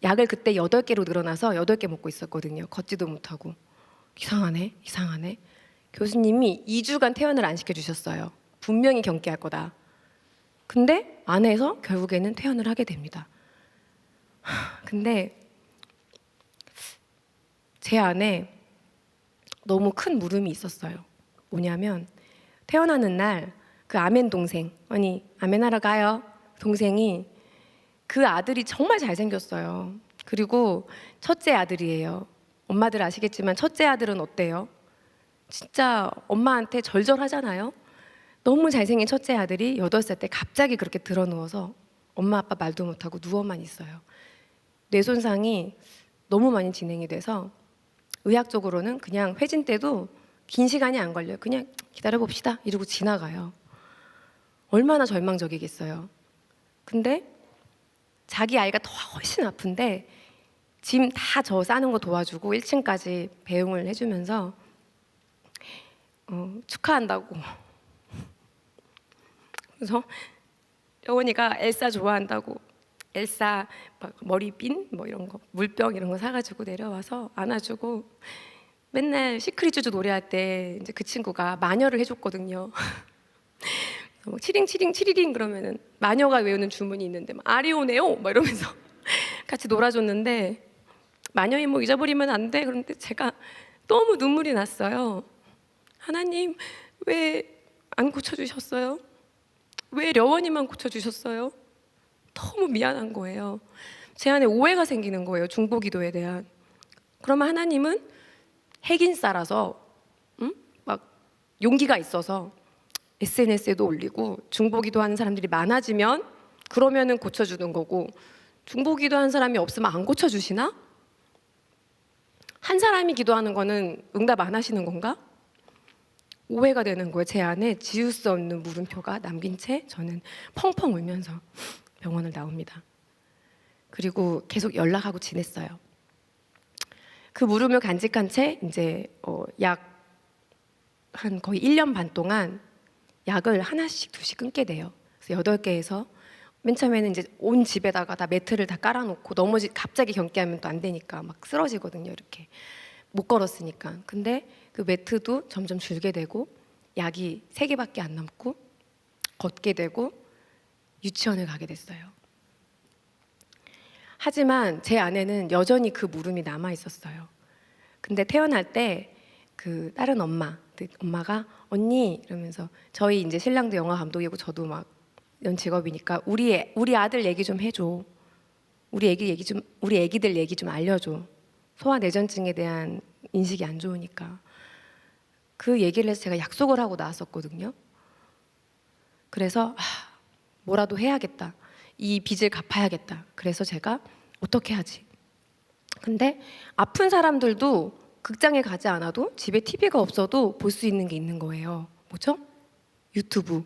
약을 그때 8개로 늘어나서 8개 먹고 있었거든요. 걷지도 못하고. 이상하네. 교수님이 2주간 퇴원을 안 시켜주셨어요. 분명히 경기할 거다. 근데 안 해서 결국에는 퇴원을 하게 됩니다. 근데 제 안에 너무 큰 물음이 있었어요. 뭐냐면 태어나는 날 그 아멘 동생, 아니 아멘하러 가요 동생이, 그 아들이 정말 잘생겼어요. 그리고 첫째 아들이에요. 엄마들 아시겠지만 첫째 아들은 어때요? 진짜 엄마한테 절절하잖아요. 너무 잘생긴 첫째 아들이 8살 때 갑자기 그렇게 드러누워서 엄마 아빠 말도 못하고 누워만 있어요. 뇌 손상이 너무 많이 진행이 돼서 의학적으로는 그냥 회진 때도 긴 시간이 안 걸려요. 그냥 기다려봅시다 이러고 지나가요. 얼마나 절망적이겠어요. 근데 자기 아이가 더 훨씬 아픈데 짐 다 저 싸는 거 도와주고 1층까지 배웅을 해주면서 축하한다고. 그래서 여원이가 엘사 좋아한다고 엘사 머리핀 뭐 이런 거, 물병 이런 거 사가지고 내려와서 안아주고, 맨날 시크릿 주주 노래할 때 이제 그 친구가 마녀를 해줬거든요. 치링 치링 치리링 그러면은 마녀가 외우는 주문이 있는데 막 아리오네오 막 이러면서 같이 놀아줬는데, 마녀 이모 잊어버리면 안 돼. 그런데 제가 너무 눈물이 났어요. 하나님 왜 안 고쳐주셨어요? 왜 려원이만 고쳐주셨어요? 너무 미안한 거예요. 제 안에 오해가 생기는 거예요, 중보기도에 대한. 그러면 하나님은 핵인싸라서 막 용기가 있어서 SNS에도 올리고 중보기도하는 사람들이 많아지면 그러면은 고쳐주는 거고, 중보기도하는 사람이 없으면 안 고쳐주시나? 한 사람이 기도하는 거는 응답 안 하시는 건가? 오해가 되는 거예요. 제 안에 지울 수 없는 물음표가 남긴 채 저는 펑펑 울면서 병원을 나옵니다. 그리고 계속 연락하고 지냈어요. 그 물음을 간직한 채 이제 약 한 거의 1년 반 동안 약을 하나씩 두씩 끊게 돼요. 그래서 8개에서 맨 처음에는 이제 온 집에다가 다 매트를 다 깔아놓고, 갑자기 경기하면 또 안 되니까 막 쓰러지거든요. 이렇게 못 걸었으니까. 근데 그 매트도 점점 줄게 되고 약이 3개밖에 안 남고 걷게 되고 유치원을 가게 됐어요. 하지만 제 안에는 여전히 그 물음이 남아 있었어요. 근데 태어날 때 그 다른 엄마가 언니 이러면서, 저희 이제 신랑도 영화 감독이고 저도 막 이런 직업이니까 우리 아들 얘기 좀 해줘. 우리 애기들 얘기 좀 알려줘. 소아내전증에 대한 인식이 안 좋으니까. 그 얘기를 해서 제가 약속을 하고 나왔었거든요. 그래서 뭐라도 해야겠다. 이 빚을 갚아야겠다. 그래서 제가 어떻게 하지? 근데 아픈 사람들도 극장에 가지 않아도 집에 TV가 없어도 볼 수 있는 게 있는 거예요. 뭐죠? 유튜브.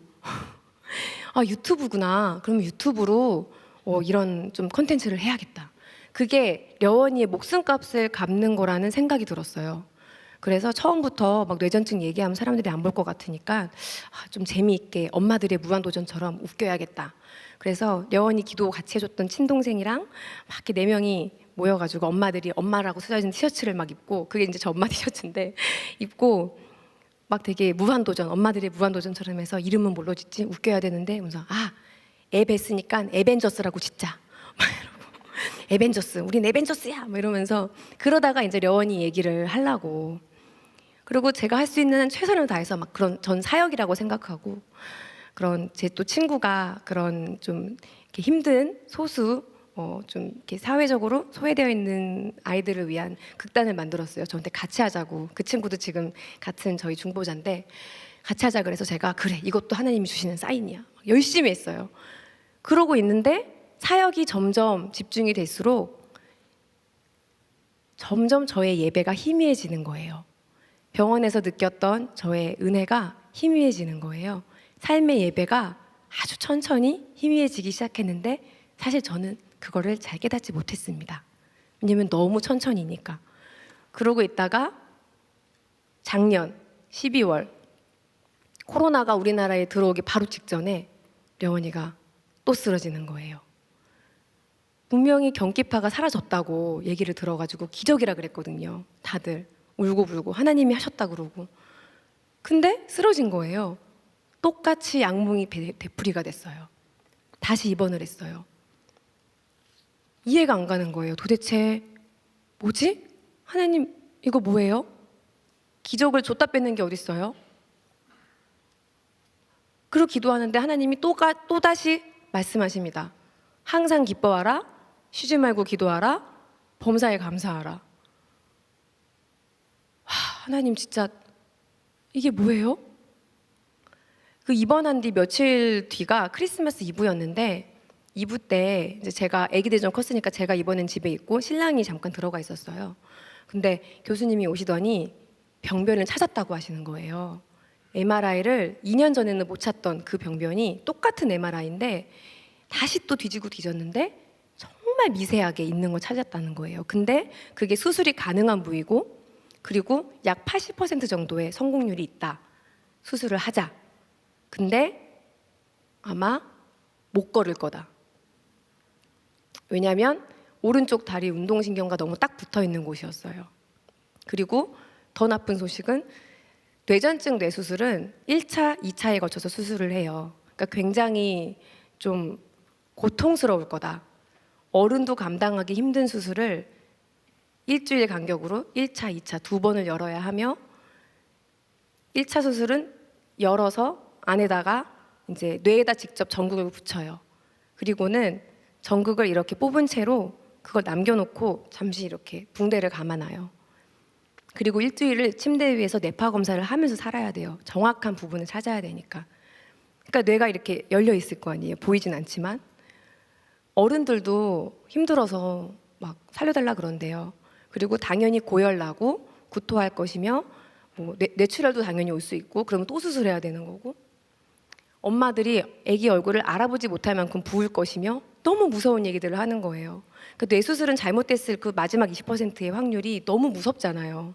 유튜브구나. 그러면 유튜브로 이런 좀 콘텐츠를 해야겠다. 그게 려원이의 목숨값을 갚는 거라는 생각이 들었어요. 그래서 처음부터 막 뇌전증 얘기하면 사람들이 안 볼 것 같으니까 좀 재미있게 엄마들의 무한도전처럼 웃겨야겠다. 그래서 려원이 기도 같이 해줬던 친동생이랑 막 이렇게 4명이 모여가지고 엄마들이 엄마라고 써진 티셔츠를 막 입고, 그게 이제 저 엄마 티셔츠인데 입고 막 되게 무한도전, 엄마들의 무한도전처럼 해서 이름은 뭘로 짓지? 웃겨야 되는데 그래서 애 뵀으니까 에벤져스라고 짓자. 막 이러고 에벤져스, 우린 에벤져스야. 막 이러면서 그러다가 이제 려원이 얘기를 하려고. 그리고 제가 할 수 있는 한 최선을 다해서 막 그런 전 사역이라고 생각하고, 그런 제 또 친구가 그런 좀 이렇게 힘든 소수 좀 이렇게 사회적으로 소외되어 있는 아이들을 위한 극단을 만들었어요. 저한테 같이 하자고. 그 친구도 지금 같은 저희 중보자인데 같이 하자 그래서 제가 그래, 이것도 하나님이 주시는 사인이야. 열심히 했어요. 그러고 있는데 사역이 점점 집중이 될수록 점점 저의 예배가 희미해지는 거예요. 병원에서 느꼈던 저의 은혜가 희미해지는 거예요. 삶의 예배가 아주 천천히 희미해지기 시작했는데 사실 저는 그거를 잘 깨닫지 못했습니다. 왜냐면 너무 천천히니까. 그러고 있다가 작년 12월 코로나가 우리나라에 들어오기 바로 직전에 려원이가 또 쓰러지는 거예요. 분명히 경기파가 사라졌다고 얘기를 들어가지고 기적이라 그랬거든요. 다들 울고불고 하나님이 하셨다 그러고. 근데 쓰러진 거예요. 똑같이 악몽이 되풀이가 됐어요. 다시 입원을 했어요. 이해가 안 가는 거예요. 도대체 뭐지? 하나님 이거 뭐예요? 기적을 줬다 뺏는 게 어딨어요? 그리고 기도하는데 하나님이 또다시 말씀하십니다. 항상 기뻐하라, 쉬지 말고 기도하라, 범사에 감사하라. 하나님 진짜 이게 뭐예요? 그 입원한 뒤 며칠 뒤가 크리스마스 이브였는데, 이브 때 이제 제가 아기들 좀 컸으니까 제가 이번엔 집에 있고 신랑이 잠깐 들어가 있었어요. 근데 교수님이 오시더니 병변을 찾았다고 하시는 거예요. MRI를 2년 전에는 못 찾던 그 병변이 똑같은 MRI인데 다시 또 뒤지고 뒤졌는데 정말 미세하게 있는 걸 찾았다는 거예요. 근데 그게 수술이 가능한 부위고, 그리고 약 80% 정도의 성공률이 있다. 수술을 하자. 근데 아마 못 걸을 거다. 왜냐하면 오른쪽 다리 운동신경과 너무 딱 붙어 있는 곳이었어요. 그리고 더 나쁜 소식은 뇌전증 뇌수술은 1차, 2차에 거쳐서 수술을 해요. 그러니까 굉장히 좀 고통스러울 거다. 어른도 감당하기 힘든 수술을 일주일 간격으로 1차, 2차 두 번을 열어야 하며, 1차 수술은 열어서 안에다가 이제 뇌에다 직접 전극을 붙여요. 그리고는 전극을 이렇게 뽑은 채로 그걸 남겨놓고 잠시 이렇게 붕대를 감아놔요. 그리고 일주일을 침대 위에서 뇌파 검사를 하면서 살아야 돼요. 정확한 부분을 찾아야 되니까. 그러니까 뇌가 이렇게 열려 있을 거 아니에요. 보이진 않지만. 어른들도 힘들어서 막 살려달라 그런대요. 그리고 당연히 고열나고 구토할 것이며, 뭐 뇌출혈도 당연히 올 수 있고, 그러면 또 수술해야 되는 거고, 엄마들이 아기 얼굴을 알아보지 못할 만큼 부을 것이며, 너무 무서운 얘기들을 하는 거예요. 그러니까 뇌수술은 잘못됐을 그 마지막 20%의 확률이 너무 무섭잖아요.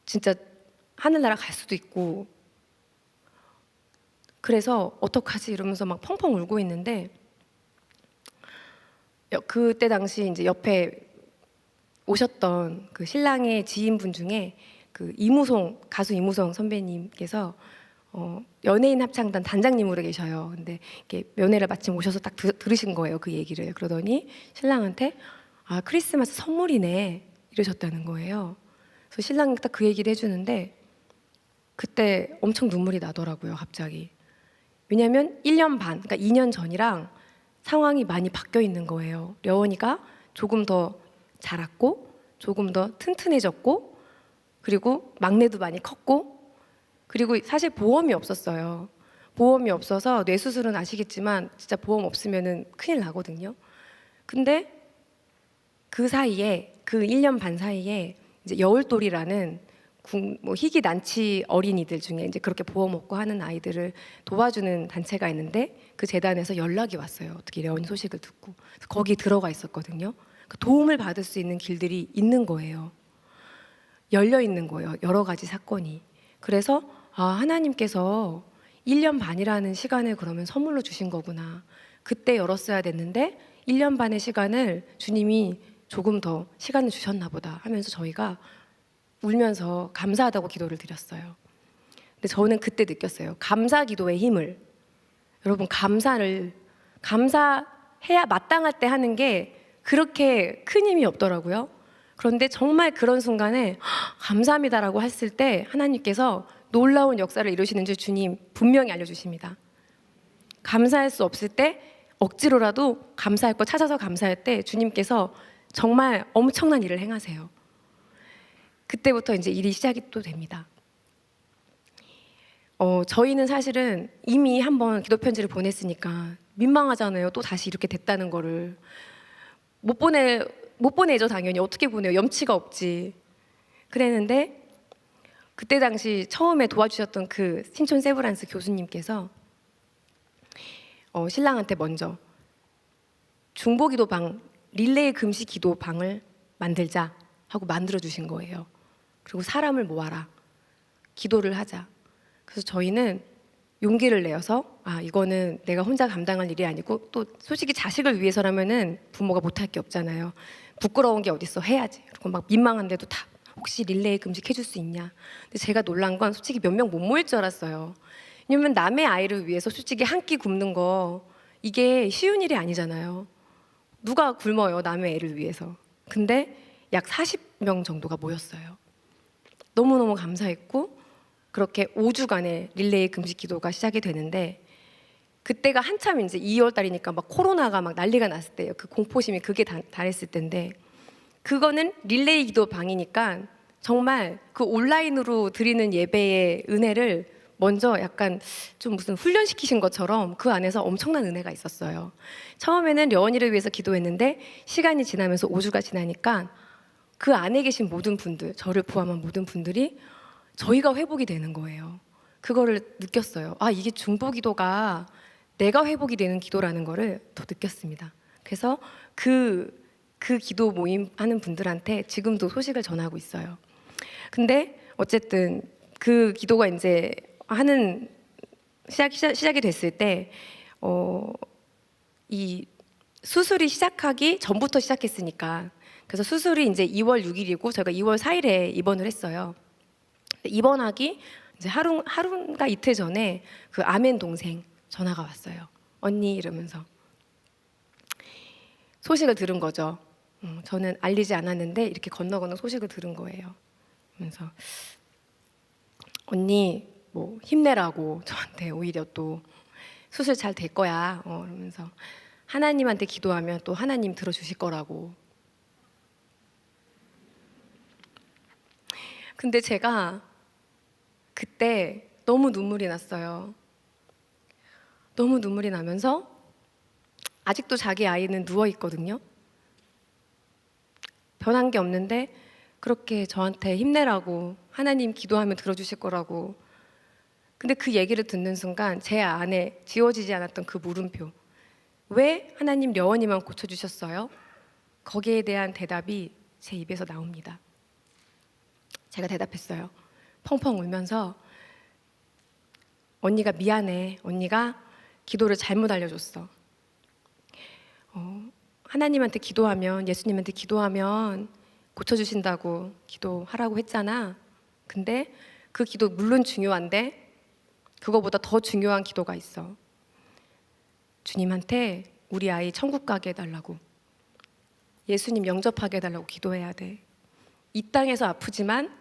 진짜 하늘나라 갈 수도 있고. 그래서 어떡하지 이러면서 막 펑펑 울고 있는데, 그때 당시 이제 옆에 오셨던 그 신랑의 지인분 중에 그 가수 이무송 선배님께서 연예인 합창단 단장님으로 계셔요. 근데 이렇게 면회를 마침 오셔서 딱 들으신 거예요, 그 얘기를. 그러더니 신랑한테 크리스마스 선물이네 이러셨다는 거예요. 그래서 신랑이 딱 그 얘기를 해주는데 그때 엄청 눈물이 나더라고요, 갑자기. 왜냐하면 1년 반, 그러니까 2년 전이랑 상황이 많이 바뀌어 있는 거예요. 려원이가 조금 더 자랐고, 조금 더 튼튼해졌고, 그리고 막내도 많이 컸고, 그리고 사실 보험이 없었어요. 보험이 없어서 뇌수술은 아시겠지만 진짜 보험 없으면은 큰일 나거든요. 근데 그 사이에, 그 1년 반 사이에 이제 여울돌이라는 뭐 희귀 난치 어린이들 중에 이제 그렇게 보험 없고 하는 아이들을 도와주는 단체가 있는데, 그 재단에서 연락이 왔어요. 어떻게 려원이 소식을 듣고. 그래서 거기 들어가 있었거든요. 도움을 받을 수 있는 길들이 있는 거예요. 열려 있는 거예요. 여러 가지 사건이. 그래서 하나님께서 1년 반이라는 시간을 그러면 선물로 주신 거구나. 그때 열었어야 됐는데 1년 반의 시간을 주님이 조금 더 시간을 주셨나 보다 하면서 저희가 울면서 감사하다고 기도를 드렸어요. 근데 저는 그때 느꼈어요. 감사 기도의 힘을. 여러분, 감사해야 마땅할 때 하는 게 그렇게 큰 힘이 없더라고요. 그런데 정말 그런 순간에 감사합니다라고 했을 때 하나님께서 놀라운 역사를 이루시는 줄 주님 분명히 알려주십니다. 감사할 수 없을 때 억지로라도 감사할 거 찾아서 감사할 때 주님께서 정말 엄청난 일을 행하세요. 그때부터 이제 일이 시작이 또 됩니다. 저희는 사실은 이미 한번 기도 편지를 보냈으니까 민망하잖아요. 또 다시 이렇게 됐다는 거를 못 보내죠. 당연히 어떻게 보내요? 염치가 없지. 그랬는데 그때 당시 처음에 도와주셨던 그 신촌 세브란스 교수님께서 신랑한테 먼저 중보기도방 릴레이 금식 기도방을 만들자 하고 만들어 주신 거예요. 그리고 사람을 모아라, 기도를 하자. 그래서 저희는 용기를 내어서 이거는 내가 혼자 감당할 일이 아니고 또 솔직히 자식을 위해서라면은 부모가 못할 게 없잖아요. 부끄러운 게 어딨어, 해야지. 그리고 막 민망한데도 다 혹시 릴레이 금식 해줄 수 있냐. 근데 제가 놀란 건 솔직히 몇 명 못 모일 줄 알았어요. 왜냐면 남의 아이를 위해서 솔직히 한 끼 굶는 거 이게 쉬운 일이 아니잖아요. 누가 굶어요, 남의 애를 위해서. 근데 약 40명 정도가 모였어요. 너무너무 감사했고 그렇게 5주간의 릴레이 금식 기도가 시작이 되는데 그때가 한참 이제 2월 달이니까 막 코로나가 막 난리가 났을 때예요. 그 공포심이 극에 달했을 때인데 그거는 릴레이 기도 방이니까 정말 그 온라인으로 드리는 예배의 은혜를 먼저 약간 좀 무슨 훈련시키신 것처럼 그 안에서 엄청난 은혜가 있었어요. 처음에는 려원이를 위해서 기도했는데 시간이 지나면서 5주가 지나니까 그 안에 계신 모든 분들, 저를 포함한 모든 분들이 저희가 회복이 되는 거예요. 그거를 느꼈어요. 이게 중보기도가 내가 회복이 되는 기도라는 거를 더 느꼈습니다. 그래서 그 기도 모임 하는 분들한테 지금도 소식을 전하고 있어요. 근데 어쨌든 그 기도가 이제 하는 시작이 됐을 때 이 수술이 시작하기 전부터 시작했으니까 그래서 수술이 이제 2월 6일이고 저희가 2월 4일에 입원을 했어요. 입원하기 이제 하루인가 이틀 전에 그 아멘 동생 전화가 왔어요. 언니 이러면서 소식을 들은 거죠. 저는 알리지 않았는데 이렇게 건너 소식을 들은 거예요. 그러면서 언니 뭐 힘내라고 저한테 오히려 또 수술 잘 될 거야. 그러면서 하나님한테 기도하면 또 하나님 들어주실 거라고. 근데 제가 그때 너무 눈물이 났어요. 너무 눈물이 나면서 아직도 자기 아이는 누워 있거든요. 변한 게 없는데 그렇게 저한테 힘내라고 하나님 기도하면 들어주실 거라고. 근데 그 얘기를 듣는 순간 제 안에 지워지지 않았던 그 물음표. 왜 하나님 려원이만 고쳐주셨어요? 거기에 대한 대답이 제 입에서 나옵니다. 제가 대답했어요. 펑펑 울면서 언니가 미안해. 언니가 기도를 잘못 알려줬어. 하나님한테 기도하면 예수님한테 기도하면 고쳐주신다고 기도하라고 했잖아. 근데 그 기도 물론 중요한데 그거보다 더 중요한 기도가 있어. 주님한테 우리 아이 천국 가게 해달라고, 예수님 영접하게 해달라고 기도해야 돼. 이 땅에서 아프지만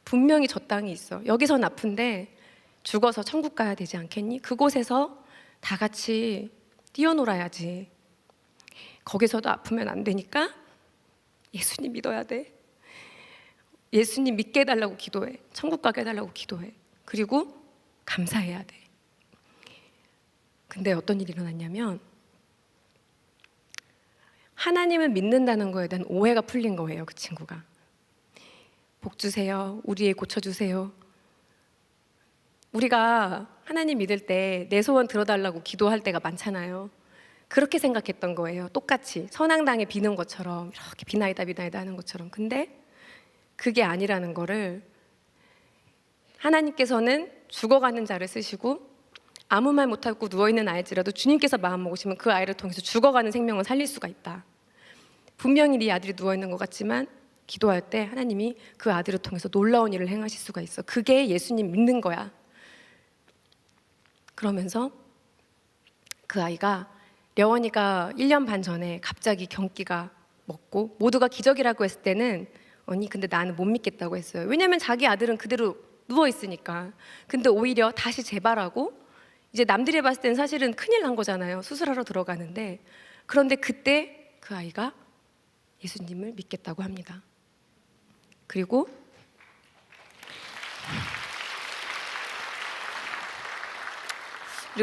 분명히 저 땅이 있어. 여기선 아픈데 죽어서 천국 가야 되지 않겠니? 그곳에서 다 같이 뛰어놀아야지. 거기서도 아프면 안 되니까 예수님 믿어야 돼. 예수님 믿게 해달라고 기도해. 천국 가게 해달라고 기도해. 그리고 감사해야 돼. 근데 어떤 일이 일어났냐면 하나님을 믿는다는 거에 대한 오해가 풀린 거예요. 그 친구가. 복 주세요. 우리 애 고쳐주세요. 우리가 하나님 믿을 때 내 소원 들어달라고 기도할 때가 많잖아요. 그렇게 생각했던 거예요. 똑같이 선앙당에 비는 것처럼 이렇게 비나이다 하는 것처럼. 근데 그게 아니라는 거를 하나님께서는 죽어가는 자를 쓰시고 아무 말 못하고 누워있는 아이일지라도 주님께서 마음 먹으시면 그 아이를 통해서 죽어가는 생명을 살릴 수가 있다. 분명히 네 아들이 누워있는 것 같지만 기도할 때 하나님이 그 아들을 통해서 놀라운 일을 행하실 수가 있어. 그게 예수님 믿는 거야. 그러면서 그 아이가 려원이가 1년 반 전에 갑자기 경기가 먹고 모두가 기적이라고 했을 때는 언니 근데 나는 못 믿겠다고 했어요. 왜냐면 자기 아들은 그대로 누워있으니까. 근데 오히려 다시 재발하고 이제 남들이 봤을 때는 사실은 큰일 난 거잖아요. 수술하러 들어가는데. 그런데 그때 그 아이가 예수님을 믿겠다고 합니다. 그리고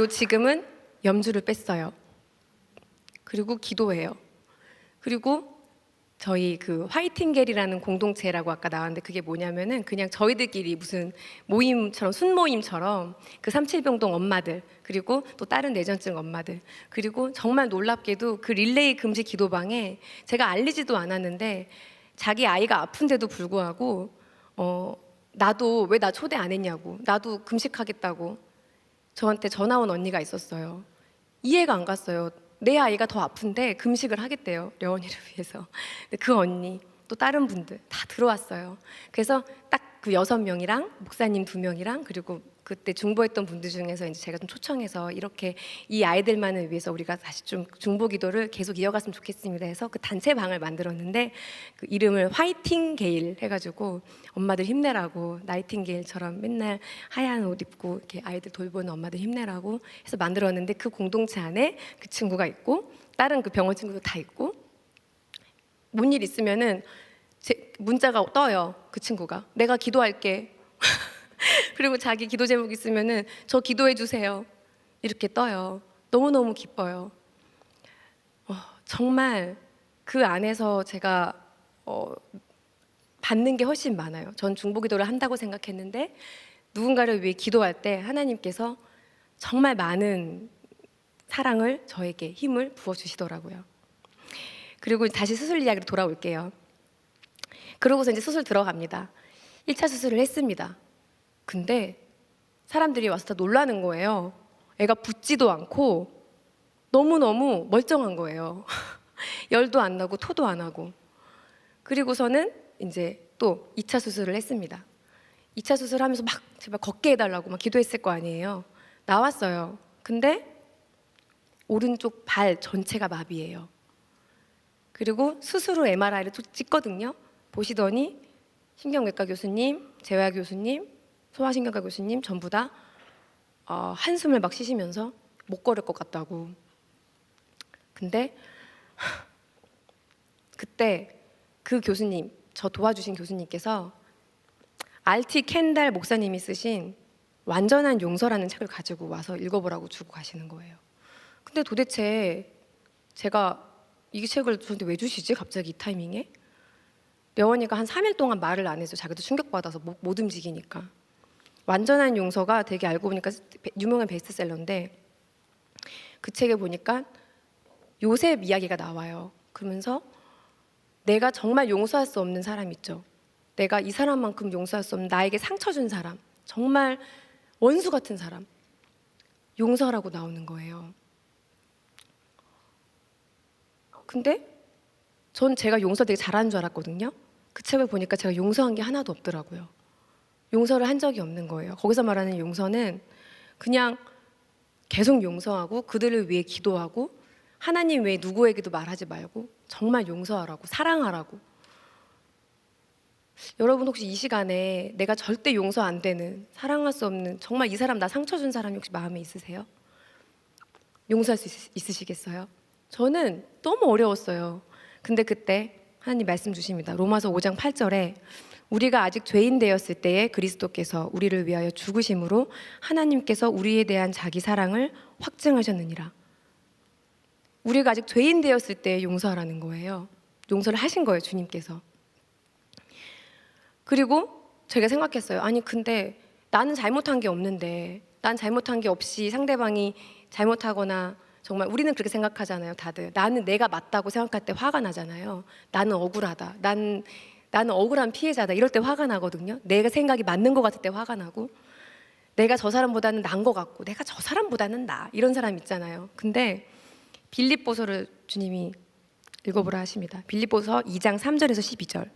지금은 염주를 뺐어요. 그리고 기도해요. 그리고 저희 그 화이팅겔이라는 공동체라고 아까 나왔는데 그게 뭐냐면은 그냥 저희들끼리 무슨 모임처럼 순모임처럼 그 삼칠병동 엄마들 그리고 또 다른 뇌전증 엄마들 그리고 정말 놀랍게도 그 릴레이 금식 기도방에 제가 알리지도 않았는데 자기 아이가 아픈데도 불구하고 나도 왜 나 초대 안 했냐고 나도 금식하겠다고 저한테 전화 온 언니가 있었어요. 이해가 안 갔어요. 내 아이가 더 아픈데 금식을 하겠대요. 려원이를 위해서. 근데 그 언니 또 다른 분들 다 들어왔어요. 그래서 딱 그 6명이랑 목사님 2명이랑 그리고 그때 중보했던 분들 중에서 이제 제가 좀 초청해서 이렇게 이 아이들만을 위해서 우리가 다시 좀 중보 기도를 계속 이어갔으면 좋겠습니다 해서 그 단체 방을 만들었는데 그 이름을 화이팅 게일 해가지고 엄마들 힘내라고 나이팅게일처럼 맨날 하얀 옷 입고 이렇게 아이들 돌보는 엄마들 힘내라고 해서 만들었는데 그 공동체 안에 그 친구가 있고 다른 그 병원 친구도 다 있고 뭔 일 있으면은 문자가 떠요. 그 친구가 내가 기도할게. 그리고 자기 기도 제목 있으면은 저 기도해 주세요. 이렇게 떠요. 너무너무 기뻐요. 정말 그 안에서 제가 받는 게 훨씬 많아요. 전 중보 기도를 한다고 생각했는데 누군가를 위해 기도할 때 하나님께서 정말 많은 사랑을 저에게 힘을 부어주시더라고요. 그리고 다시 수술 이야기로 돌아올게요. 그러고서 이제 수술 들어갑니다. 1차 수술을 했습니다. 근데 사람들이 와서 다 놀라는 거예요. 애가 붓지도 않고 너무너무 멀쩡한 거예요. 열도 안 나고 토도 안 하고. 그리고서는 이제 또 2차 수술을 했습니다. 2차 수술하면서 막 제발 걷게 해달라고 막 기도했을 거 아니에요. 나왔어요. 근데 오른쪽 발 전체가 마비예요. 그리고 수술 후 MRI를 찍거든요. 보시더니 신경외과 교수님, 재활 교수님, 소아신경과 교수님 전부 다 한숨을 막 쉬시면서 못 걸을 것 같다고. 근데 그때 그 교수님, 저 도와주신 교수님께서 알티 켄달 목사님이 쓰신 완전한 용서라는 책을 가지고 와서 읽어보라고 주고 가시는 거예요. 근데 도대체 제가 이 책을 저한테 왜 주시지? 갑자기 이 타이밍에? 려원이가 한 3일 동안 말을 안 해서 자기도 충격받아서 못 움직이니까. 완전한 용서가 되게 알고 보니까 유명한 베스트셀러인데 그 책에 보니까 요셉 이야기가 나와요. 그러면서 내가 정말 용서할 수 없는 사람 있죠. 내가 이 사람만큼 용서할 수 없는 나에게 상처 준 사람, 정말 원수 같은 사람 용서하라고 나오는 거예요. 근데 전 제가 용서 되게 잘하는 줄 알았거든요. 그 책을 보니까 제가 용서한 게 하나도 없더라고요. 용서를 한 적이 없는 거예요. 거기서 말하는 용서는 그냥 계속 용서하고 그들을 위해 기도하고 하나님 외에 누구에게도 말하지 말고 정말 용서하라고, 사랑하라고. 여러분 혹시 이 시간에 내가 절대 용서 안 되는, 사랑할 수 없는, 정말 이 사람 나 상처 준 사람이 혹시 마음에 있으세요? 용서할 수 있으시겠어요? 저는 너무 어려웠어요. 근데 그때 하나님 말씀 주십니다. 로마서 5장 8절에 우리가 아직 죄인 되었을 때에 그리스도께서 우리를 위하여 죽으심으로 하나님께서 우리에 대한 자기 사랑을 확증하셨느니라. 우리가 아직 죄인 되었을 때 용서하라는 거예요. 용서를 하신 거예요, 주님께서. 그리고 제가 생각했어요. 아니 근데 나는 잘못한 게 없는데, 난 잘못한 게 없이 상대방이 잘못하거나, 정말 우리는 그렇게 생각하잖아요, 다들. 나는 내가 맞다고 생각할 때 화가 나잖아요. 나는 억울하다. 나는 억울한 피해자다. 이럴 때 화가 나거든요. 내가 생각이 맞는 것 같을 때 화가 나고, 내가 저 사람보다는 나은 것 같고 내가 저 사람보다는 나 이런 사람 있잖아요. 근데 빌립보서를 주님이 읽어보라 하십니다. 빌립보서 2장 3절에서 12절.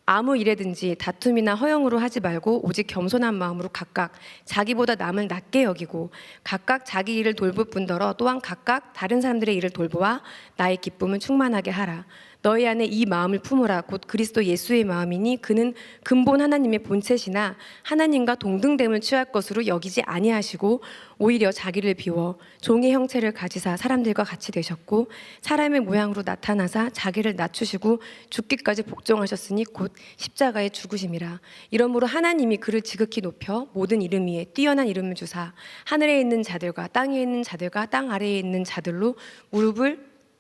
아무 일에든지 다툼이나 허영으로 하지 말고 오직 겸손한 마음으로 각각 자기보다 남을 낮게 여기고 각각 자기 일을 돌볼 뿐더러 또한 각각 다른 사람들의 일을 돌보아 나의 기쁨을 충만하게 하라. 너희 안에 이 마음을 품으라. 곧 그리스도 예수의 마음이니 그는 근본 하나님의 본체시나 하나님과 동등됨을 취할 것으로 여기지 아니하시고 오히려 자기를 비워 종의 형체를 가지사 사람들과 같이 되셨고 사람의 모양으로 나타나사 자기를 낮추시고 죽기까지 복종하셨으니 곧 십자가에 죽으심이라. 이러므로 하나님이 그를 지극히 높여 모든 이름 위에 뛰어난 이름을 주사 하늘에 있는 자들과 땅 위에 있는 자들과 땅 아래에 있는 자들로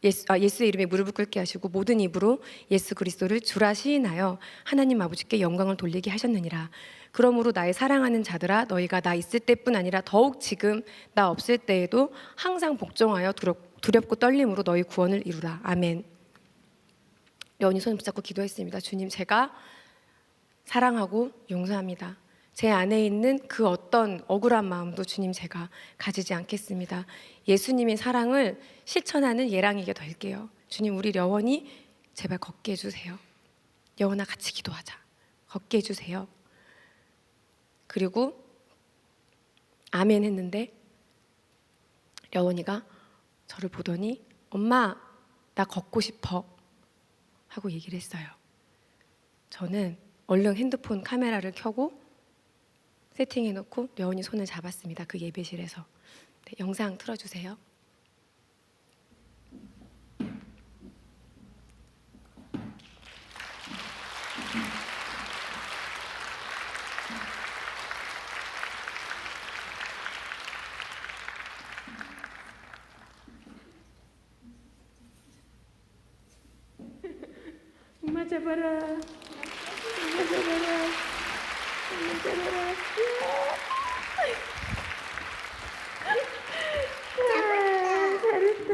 예수의 이름에 무릎을 꿇게 하시고 모든 입으로 예수 그리스도를 주라 시인하여 하나님 아버지께 영광을 돌리게 하셨느니라. 그러므로 나의 사랑하는 자들아 너희가 나 있을 때뿐 아니라 더욱 지금 나 없을 때에도 항상 복종하여 두렵고 떨림으로 너희 구원을 이루라. 아멘. 여운이 손을 붙잡고 기도했습니다. 주님, 제가 사랑하고 용서합니다. 제 안에 있는 그 어떤 억울한 마음도 주님 제가 가지지 않겠습니다. 예수님의 사랑을 실천하는 예랑이게 될게요. 주님, 우리 려원이 제발 걷게 해주세요. 려원아 같이 기도하자. 걷게 해주세요. 그리고 아멘 했는데 려원이가 저를 보더니 엄마 나 걷고 싶어 하고 얘기를 했어요. 저는 얼른 핸드폰 카메라를 켜고 세팅해놓고 려원이 손을 잡았습니다. 그 예배실에서. 네, 영상 틀어주세요. 엄마 잡아라. 엄마 잡아라. 엄마 잡아라. 잘했다.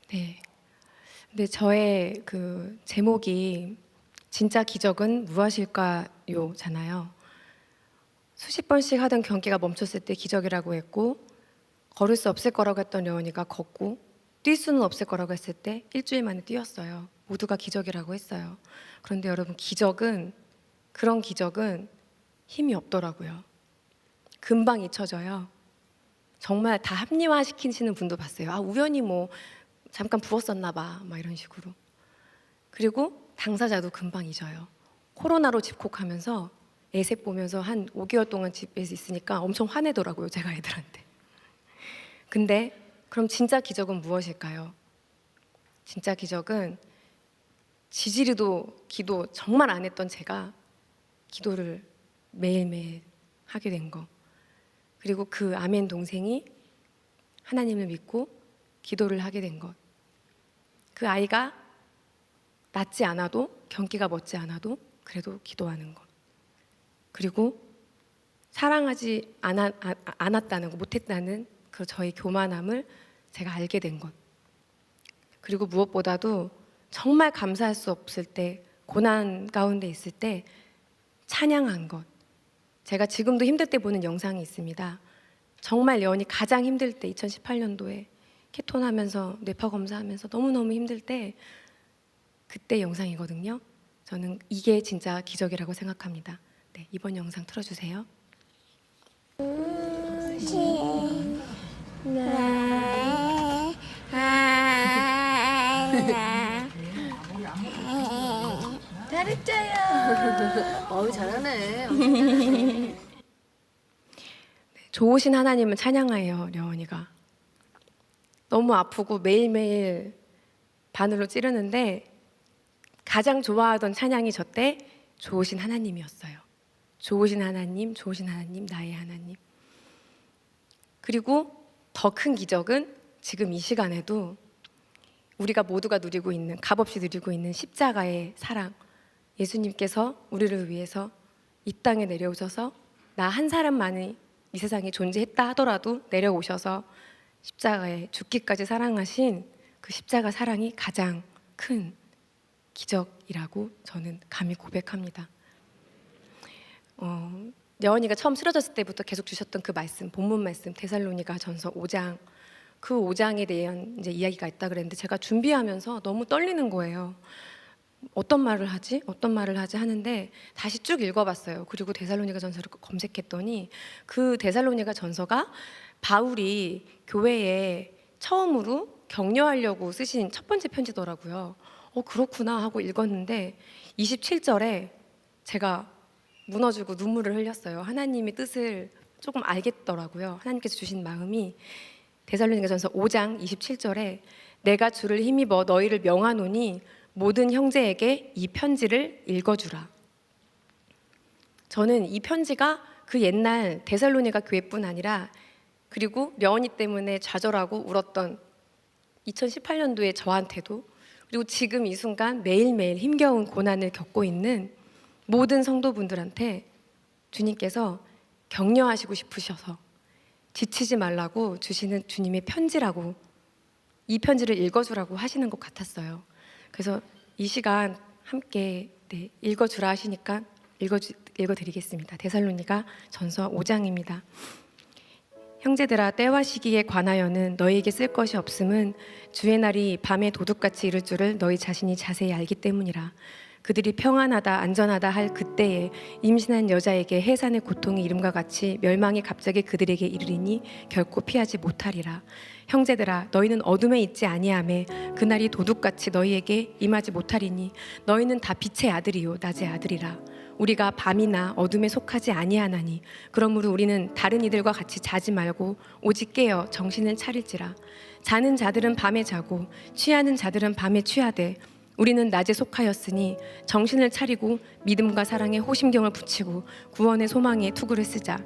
네. 근데 저의 그 제목이 진짜 기적은 무엇일까요?잖아요. 수십 번씩 하던 경기가 멈췄을 때 기적이라고 했고, 걸을 수 없을 거라고 했던 려원이가 걷고, 뛸 수는 없을 거라고 했을 때 일주일 만에 뛰었어요. 모두가 기적이라고 했어요. 그런데 여러분, 그런 기적은 힘이 없더라고요. 금방 잊혀져요. 정말 다 합리화시키시는 분도 봤어요. 아, 우연히 뭐 잠깐 부었었나 봐, 막 이런 식으로. 그리고 당사자도 금방 잊어요. 코로나로 집콕하면서 애색 보면서 한 5개월 동안 집에서 있으니까 엄청 화내더라고요, 제가 애들한테. 근데 그럼 진짜 기적은 무엇일까요? 진짜 기적은 지지리도 기도 정말 안 했던 제가 기도를 매일매일 하게 된 거. 그리고 그 아멘 동생이 하나님을 믿고 기도를 하게 된 것. 그 아이가 낫지 않아도, 경기가 멎지 않아도 그래도 기도하는 것. 그리고 사랑하지 않았다는 것, 못했다는 그 저의 교만함을 제가 알게 된 것. 그리고 무엇보다도 정말 감사할 수 없을 때, 고난 가운데 있을 때 찬양한 것. 제가 지금도 힘들 때 보는 영상이 있습니다. 정말 려원이 가장 힘들 때 2018년도에 케톤하면서 뇌파 검사하면서 너무너무 힘들 때 그때 영상이거든요. 저는 이게 진짜 기적이라고 생각합니다. 네, 이번 영상 틀어주세요. 잘했어요. 어우 잘하네. 좋으신 하나님을 찬양해요, 려원이가. 너무 아프고 매일매일 바늘로 찌르는데 가장 좋아하던 찬양이 저때 좋으신 하나님이었어요. 좋으신 하나님, 좋으신 하나님, 나의 하나님. 그리고 더 큰 기적은 지금 이 시간에도 우리가 모두가 누리고 있는, 값없이 누리고 있는 십자가의 사랑. 예수님께서 우리를 위해서 이 땅에 내려오셔서 나 한 사람만이 이 세상에 존재했다 하더라도 내려오셔서 십자가에 죽기까지 사랑하신 그 십자가 사랑이 가장 큰 기적이라고 저는 감히 고백합니다. 여원이가 처음 쓰러졌을 때부터 계속 주셨던 그 말씀, 본문 말씀 데살로니가 전서 5장, 그 5장에 대한 이제 이야기가 있다 그랬는데 제가 준비하면서 너무 떨리는 거예요. 어떤 말을 하지 하는데 다시 쭉 읽어봤어요. 그리고 데살로니가 전서를 검색했더니 그 데살로니가 전서가 바울이 교회에 처음으로 격려하려고 쓰신 첫 번째 편지더라고요. 그렇구나 하고 읽었는데 27절에 제가 무너지고 눈물을 흘렸어요. 하나님의 뜻을 조금 알겠더라고요. 하나님께서 주신 마음이 데살로니가전서 5장 27절에 내가 주를 힘입어 너희를 명하노니 모든 형제에게 이 편지를 읽어주라. 저는 이 편지가 그 옛날 데살로니가 교회뿐 아니라 그리고 려원이 때문에 좌절하고 울었던 2018년도에 저한테도 그리고 지금 이 순간 매일매일 힘겨운 고난을 겪고 있는 모든 성도분들한테 주님께서 격려하시고 싶으셔서 지치지 말라고 주시는 주님의 편지라고 이 편지를 읽어주라고 하시는 것 같았어요. 그래서 이 시간 함께 읽어주라 하시니까 읽어드리겠습니다. 데살로니가 전서 5장입니다. 형제들아 때와 시기에 관하여는 너희에게 쓸 것이 없음은 주의 날이 밤에 도둑같이 이를 줄을 너희 자신이 자세히 알기 때문이라. 그들이 평안하다 안전하다 할 그때에 임신한 여자에게 해산의 고통이 이름과 같이 멸망이 갑자기 그들에게 이르리니 결코 피하지 못하리라. 형제들아 너희는 어둠에 있지 아니하매 그날이 도둑같이 너희에게 임하지 못하리니 너희는 다 빛의 아들이요 낮의 아들이라. 우리가 밤이나 어둠에 속하지 아니하나니 그러므로 우리는 다른 이들과 같이 자지 말고 오직 깨어 정신을 차릴지라. 자는 자들은 밤에 자고 취하는 자들은 밤에 취하되 우리는 낮에 속하였으니 정신을 차리고 믿음과 사랑에 호심경을 붙이고 구원의 소망에 투구를 쓰자.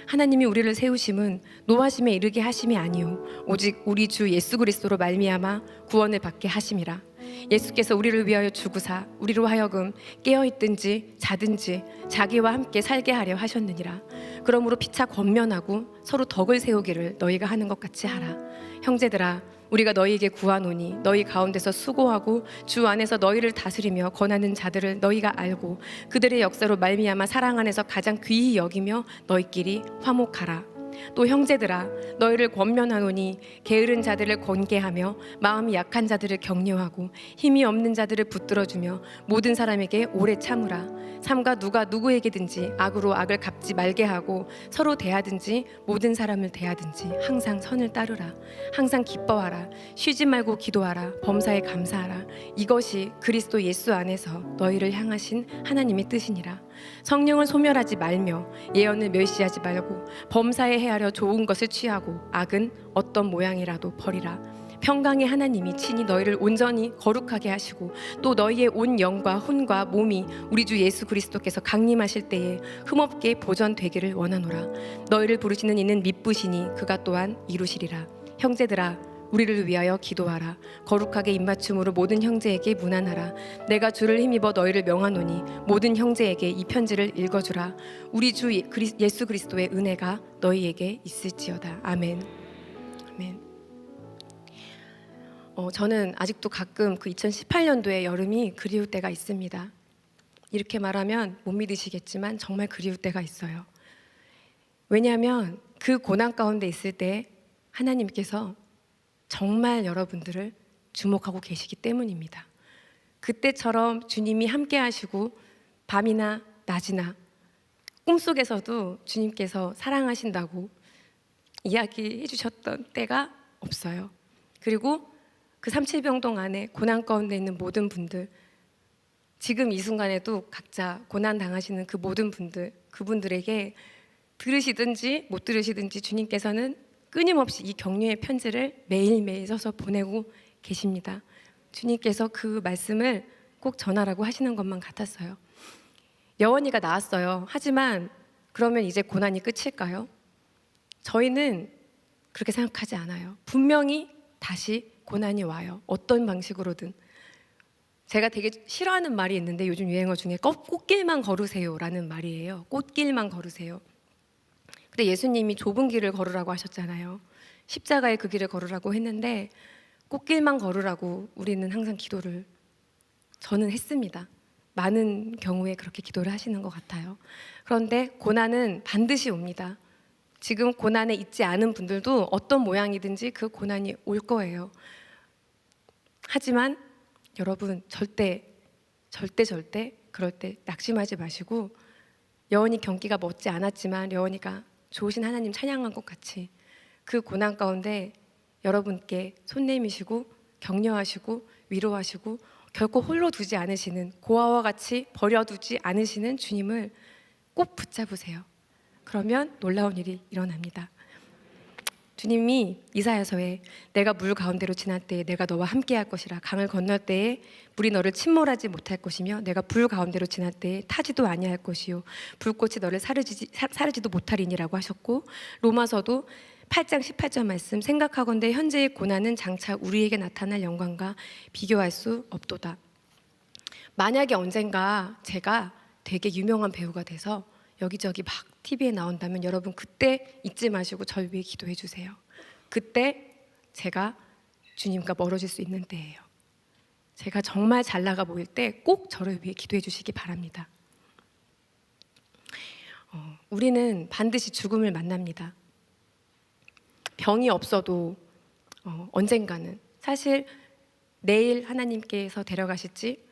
하나님이 우리를 세우심은 노하심에 이르게 하심이 아니요 오직 우리 주 예수 그리스도로 말미암아 구원을 받게 하심이라. 예수께서 우리를 위하여 죽으사 우리로 하여금 깨어있든지 자든지 자기와 함께 살게 하려 하셨느니라. 그러므로 피차 권면하고 서로 덕을 세우기를 너희가 하는 것 같이 하라. 형제들아 우리가 너희에게 구하노니 너희 가운데서 수고하고 주 안에서 너희를 다스리며 권하는 자들을 너희가 알고 그들의 역사로 말미암아 사랑 안에서 가장 귀히 여기며 너희끼리 화목하라. 또 형제들아 너희를 권면하노니 게으른 자들을 권계하며 마음이 약한 자들을 격려하고 힘이 없는 자들을 붙들어주며 모든 사람에게 오래 참으라. 삼가 누가 누구에게든지 악으로 악을 갚지 말게 하고 서로 대하든지 모든 사람을 대하든지 항상 선을 따르라. 항상 기뻐하라. 쉬지 말고 기도하라. 범사에 감사하라. 이것이 그리스도 예수 안에서 너희를 향하신 하나님의 뜻이니라. 성령을 소멸하지 말며 예언을 멸시하지 말고 범사에 헤아려 좋은 것을 취하고 악은 어떤 모양이라도 버리라. 평강의 하나님이 친히 너희를 온전히 거룩하게 하시고 또 너희의 온 영과 혼과 몸이 우리 주 예수 그리스도께서 강림하실 때에 흠없게 보전되기를 원하노라. 너희를 부르시는 이는 미쁘시니 그가 또한 이루시리라. 형제들아 우리를 위하여 기도하라. 거룩하게 입맞춤으로 모든 형제에게 문안하라. 내가 주를 힘입어 너희를 명하노니 모든 형제에게 이 편지를 읽어주라. 우리 주 예수 그리스도의 은혜가 너희에게 있을지어다. 아멘. 아멘. 저는 아직도 가끔 그 2018년도의 여름이 그리울 때가 있습니다. 이렇게 말하면 못 믿으시겠지만 정말 그리울 때가 있어요. 왜냐하면 그 고난 가운데 있을 때 하나님께서 정말 여러분들을 주목하고 계시기 때문입니다. 그때처럼 주님이 함께 하시고 밤이나 낮이나 꿈속에서도 주님께서 사랑하신다고 이야기해 주셨던 때가 없어요. 그리고 그 삼칠병동 안에 고난 가운데 있는 모든 분들, 지금 이 순간에도 각자 고난 당하시는 그 모든 분들, 그분들에게 들으시든지 못 들으시든지 주님께서는 끊임없이 이 격려의 편지를 매일매일 써서 보내고 계십니다. 주님께서 그 말씀을 꼭 전하라고 하시는 것만 같았어요. 여원이가 나았어요. 하지만 그러면 이제 고난이 끝일까요? 저희는 그렇게 생각하지 않아요. 분명히 다시 고난이 와요. 어떤 방식으로든. 제가 되게 싫어하는 말이 있는데 요즘 유행어 중에 꽃길만 걸으세요라는 말이에요. 꽃길만 걸으세요. 근데 예수님이 좁은 길을 걸으라고 하셨잖아요. 십자가의 그 길을 걸으라고 했는데 꽃길만 걸으라고 우리는 항상 기도를 저는 했습니다. 많은 경우에 그렇게 기도를 하시는 것 같아요. 그런데 고난은 반드시 옵니다. 지금 고난에 있지 않은 분들도 어떤 모양이든지 그 고난이 올 거예요. 하지만 여러분 절대 그럴 때 낙심하지 마시고 여원이 경기가 멋지 않았지만 여원이가 좋으신 하나님 찬양한 것 같이 그 고난 가운데 여러분께 손 내미시고 격려하시고 위로하시고 결코 홀로 두지 않으시는 고아와 같이 버려두지 않으시는 주님을 꼭 붙잡으세요. 그러면 놀라운 일이 일어납니다. 주님이 이사야서에 내가 물 가운데로 지날 때에 내가 너와 함께할 것이라 강을 건널 때에 물이 너를 침몰하지 못할 것이며 내가 불 가운데로 지날 때에 타지도 아니할 것이요 불꽃이 너를 사르지도 못하리니라고 하셨고 로마서도 8장 18절 말씀 생각하건대 현재의 고난은 장차 우리에게 나타날 영광과 비교할 수 없도다. 만약에 언젠가 제가 되게 유명한 배우가 돼서 여기저기 막 TV에 나온다면 여러분 그때 잊지 마시고 절 위해 기도해 주세요. 그때 제가 주님과 멀어질 수 있는 때예요. 제가 정말 잘 나가 보일 때 꼭 저를 위해 기도해 주시기 바랍니다. 우리는 반드시 죽음을 만납니다. 병이 없어도 언젠가는 사실 내일 하나님께서 데려가실지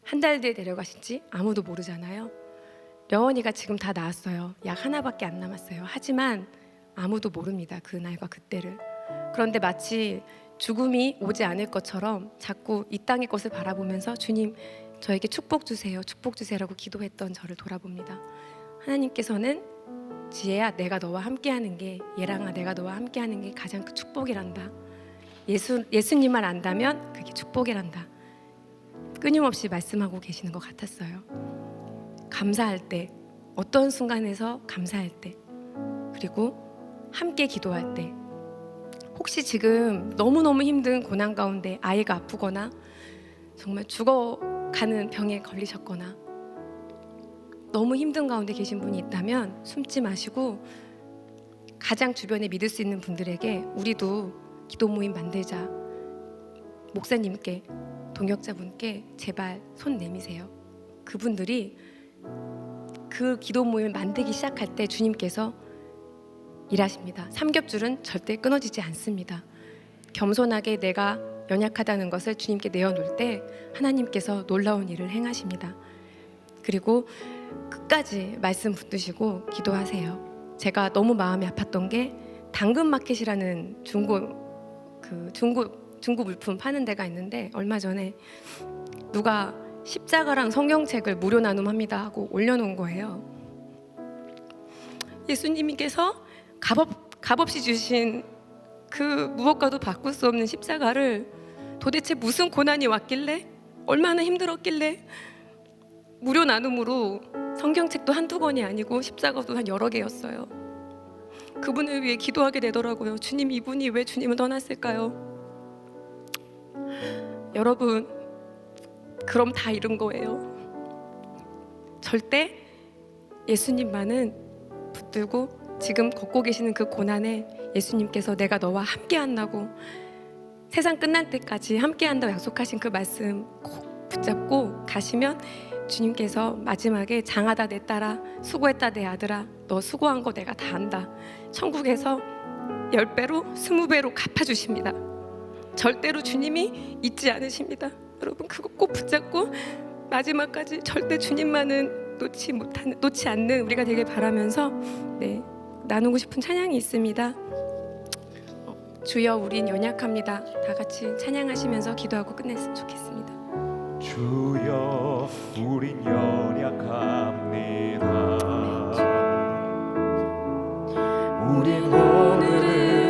한 달 뒤에 데려가실지 아무도 모르잖아요. 여원이가 지금 다 나았어요. 약 하나밖에 안 남았어요. 하지만 아무도 모릅니다. 그날과 그때를. 그런데 마치 죽음이 오지 않을 것처럼 자꾸 이 땅의 것을 바라보면서 주님 저에게 축복 주세요라고 기도했던 저를 돌아봅니다. 하나님께서는 지혜야 내가 너와 함께하는 게 예랑아 내가 너와 함께하는 게 가장 큰 축복이란다. 예수님만 안다면 그게 축복이란다. 끊임없이 말씀하고 계시는 것 같았어요. 감사할 때 어떤 순간에서 감사할 때 그리고 함께 기도할 때 혹시 지금 너무너무 힘든 고난 가운데 아이가 아프거나 정말 죽어가는 병에 걸리셨거나 너무 힘든 가운데 계신 분이 있다면 숨지 마시고 가장 주변에 믿을 수 있는 분들에게 우리도 기도 모임 만들자. 목사님께 동역자분께 제발 손 내미세요. 그분들이 그 기도 모임을 만들기 시작할 때 주님께서 일하십니다. 삼겹줄은 절대 끊어지지 않습니다. 겸손하게 내가 연약하다는 것을 주님께 내어놓을 때 하나님께서 놀라운 일을 행하십니다. 그리고 끝까지 말씀 붙드시고 기도하세요. 제가 너무 마음이 아팠던 게 당근마켓이라는 중고 물품 파는 데가 있는데 얼마 전에 누가 십자가랑 성경책을 무료 나눔합니다 하고 올려놓은 거예요. 예수님께서 값없이 주신 그 무엇과도 바꿀 수 없는 십자가를 도대체 무슨 고난이 왔길래 얼마나 힘들었길래 무료 나눔으로 성경책도 한두 권이 아니고 십자가도 한 여러 개였어요. 그분을 위해 기도하게 되더라고요. 주님 이분이 왜 주님을 떠났을까요? 여러분 그럼 다 잃은 거예요. 절대 예수님만은 붙들고 지금 걷고 계시는 그 고난에 예수님께서 내가 너와 함께 한다고 세상 끝날 때까지 함께 한다고 약속하신 그 말씀 꼭 붙잡고 가시면 주님께서 마지막에 장하다 내 딸아 수고했다 내 아들아 너 수고한 거 내가 다 안다. 천국에서 10배로 20배로 갚아주십니다. 절대로 주님이 잊지 않으십니다. 여러분 그거 꼭 붙잡고 마지막까지 절대 주님만은 놓지 않는 우리가 되길 바라면서 나누고 싶은 찬양이 있습니다. 주여 우린 연약합니다. 다 같이 찬양하시면서 기도하고 끝냈으면 좋겠습니다. 주여 우린 연약합니다. 우린 오늘은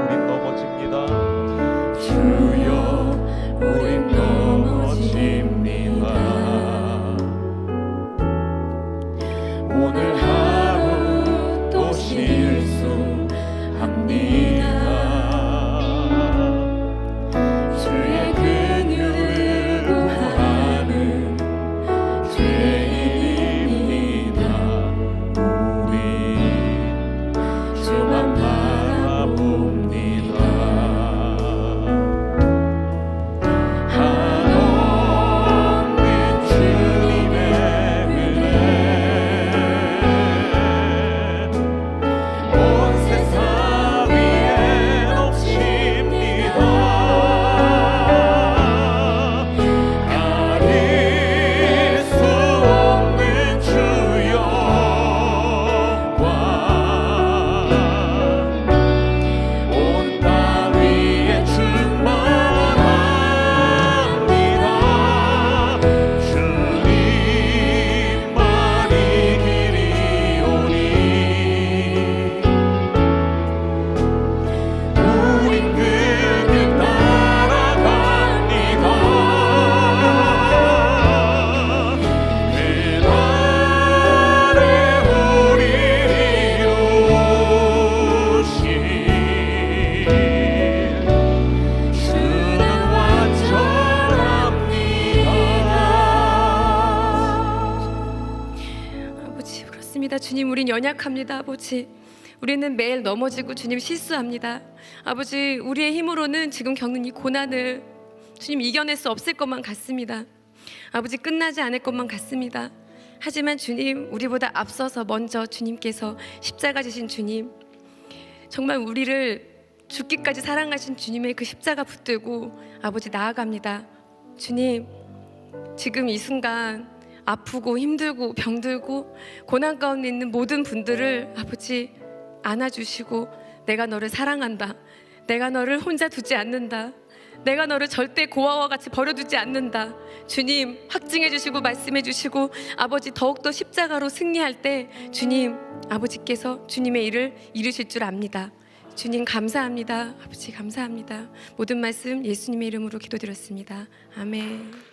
우린 넘어집니다. 주여 우린 넘어집니다. 오늘 하루 또 실수합니다. 주의 긍휼을 구하는 죄인입니다. 우리 주만 바라봅니다. 한없는 주님의 은혜 온 세상 위에 넘칩니다. 가릴 수 없는 주 영광 온 땅 위에 충만합니다. 주님만이 길이오니 우린 그 길 따라갑니다. 그날에 우리를 이루신 주는 완전합니다. 아버지, 그렇습니다. 주님, 우린 연약합니다. 아버지, 우리는 매일 넘어지고 주님 실수합니다. 아버지, 우리의 힘으로는 지금 겪는 이 고난을 주님 이겨낼 수 없을 것만 같습니다. 아버지, 끝나지 않을 것만 같습니다. 하지만 주님, 우리보다 앞서서 먼저 주님께서 십자가 지신 주님, 정말 우리를 죽기까지 사랑하신 주님의 그 십자가 붙들고 아버지 나아갑니다. 주님, 지금 이 순간 아프고 힘들고 병들고 고난 가운데 있는 모든 분들을 아버지 안아주시고, 내가 너를 사랑한다, 내가 너를 혼자 두지 않는다, 내가 너를 절대 고아와 같이 버려두지 않는다, 주님 확증해 주시고 말씀해 주시고, 아버지 더욱더 십자가로 승리할 때 주님, 아버지께서 주님의 일을 이루실 줄 압니다. 주님 감사합니다. 아버지 감사합니다. 모든 말씀 예수님의 이름으로 기도드렸습니다. 아멘.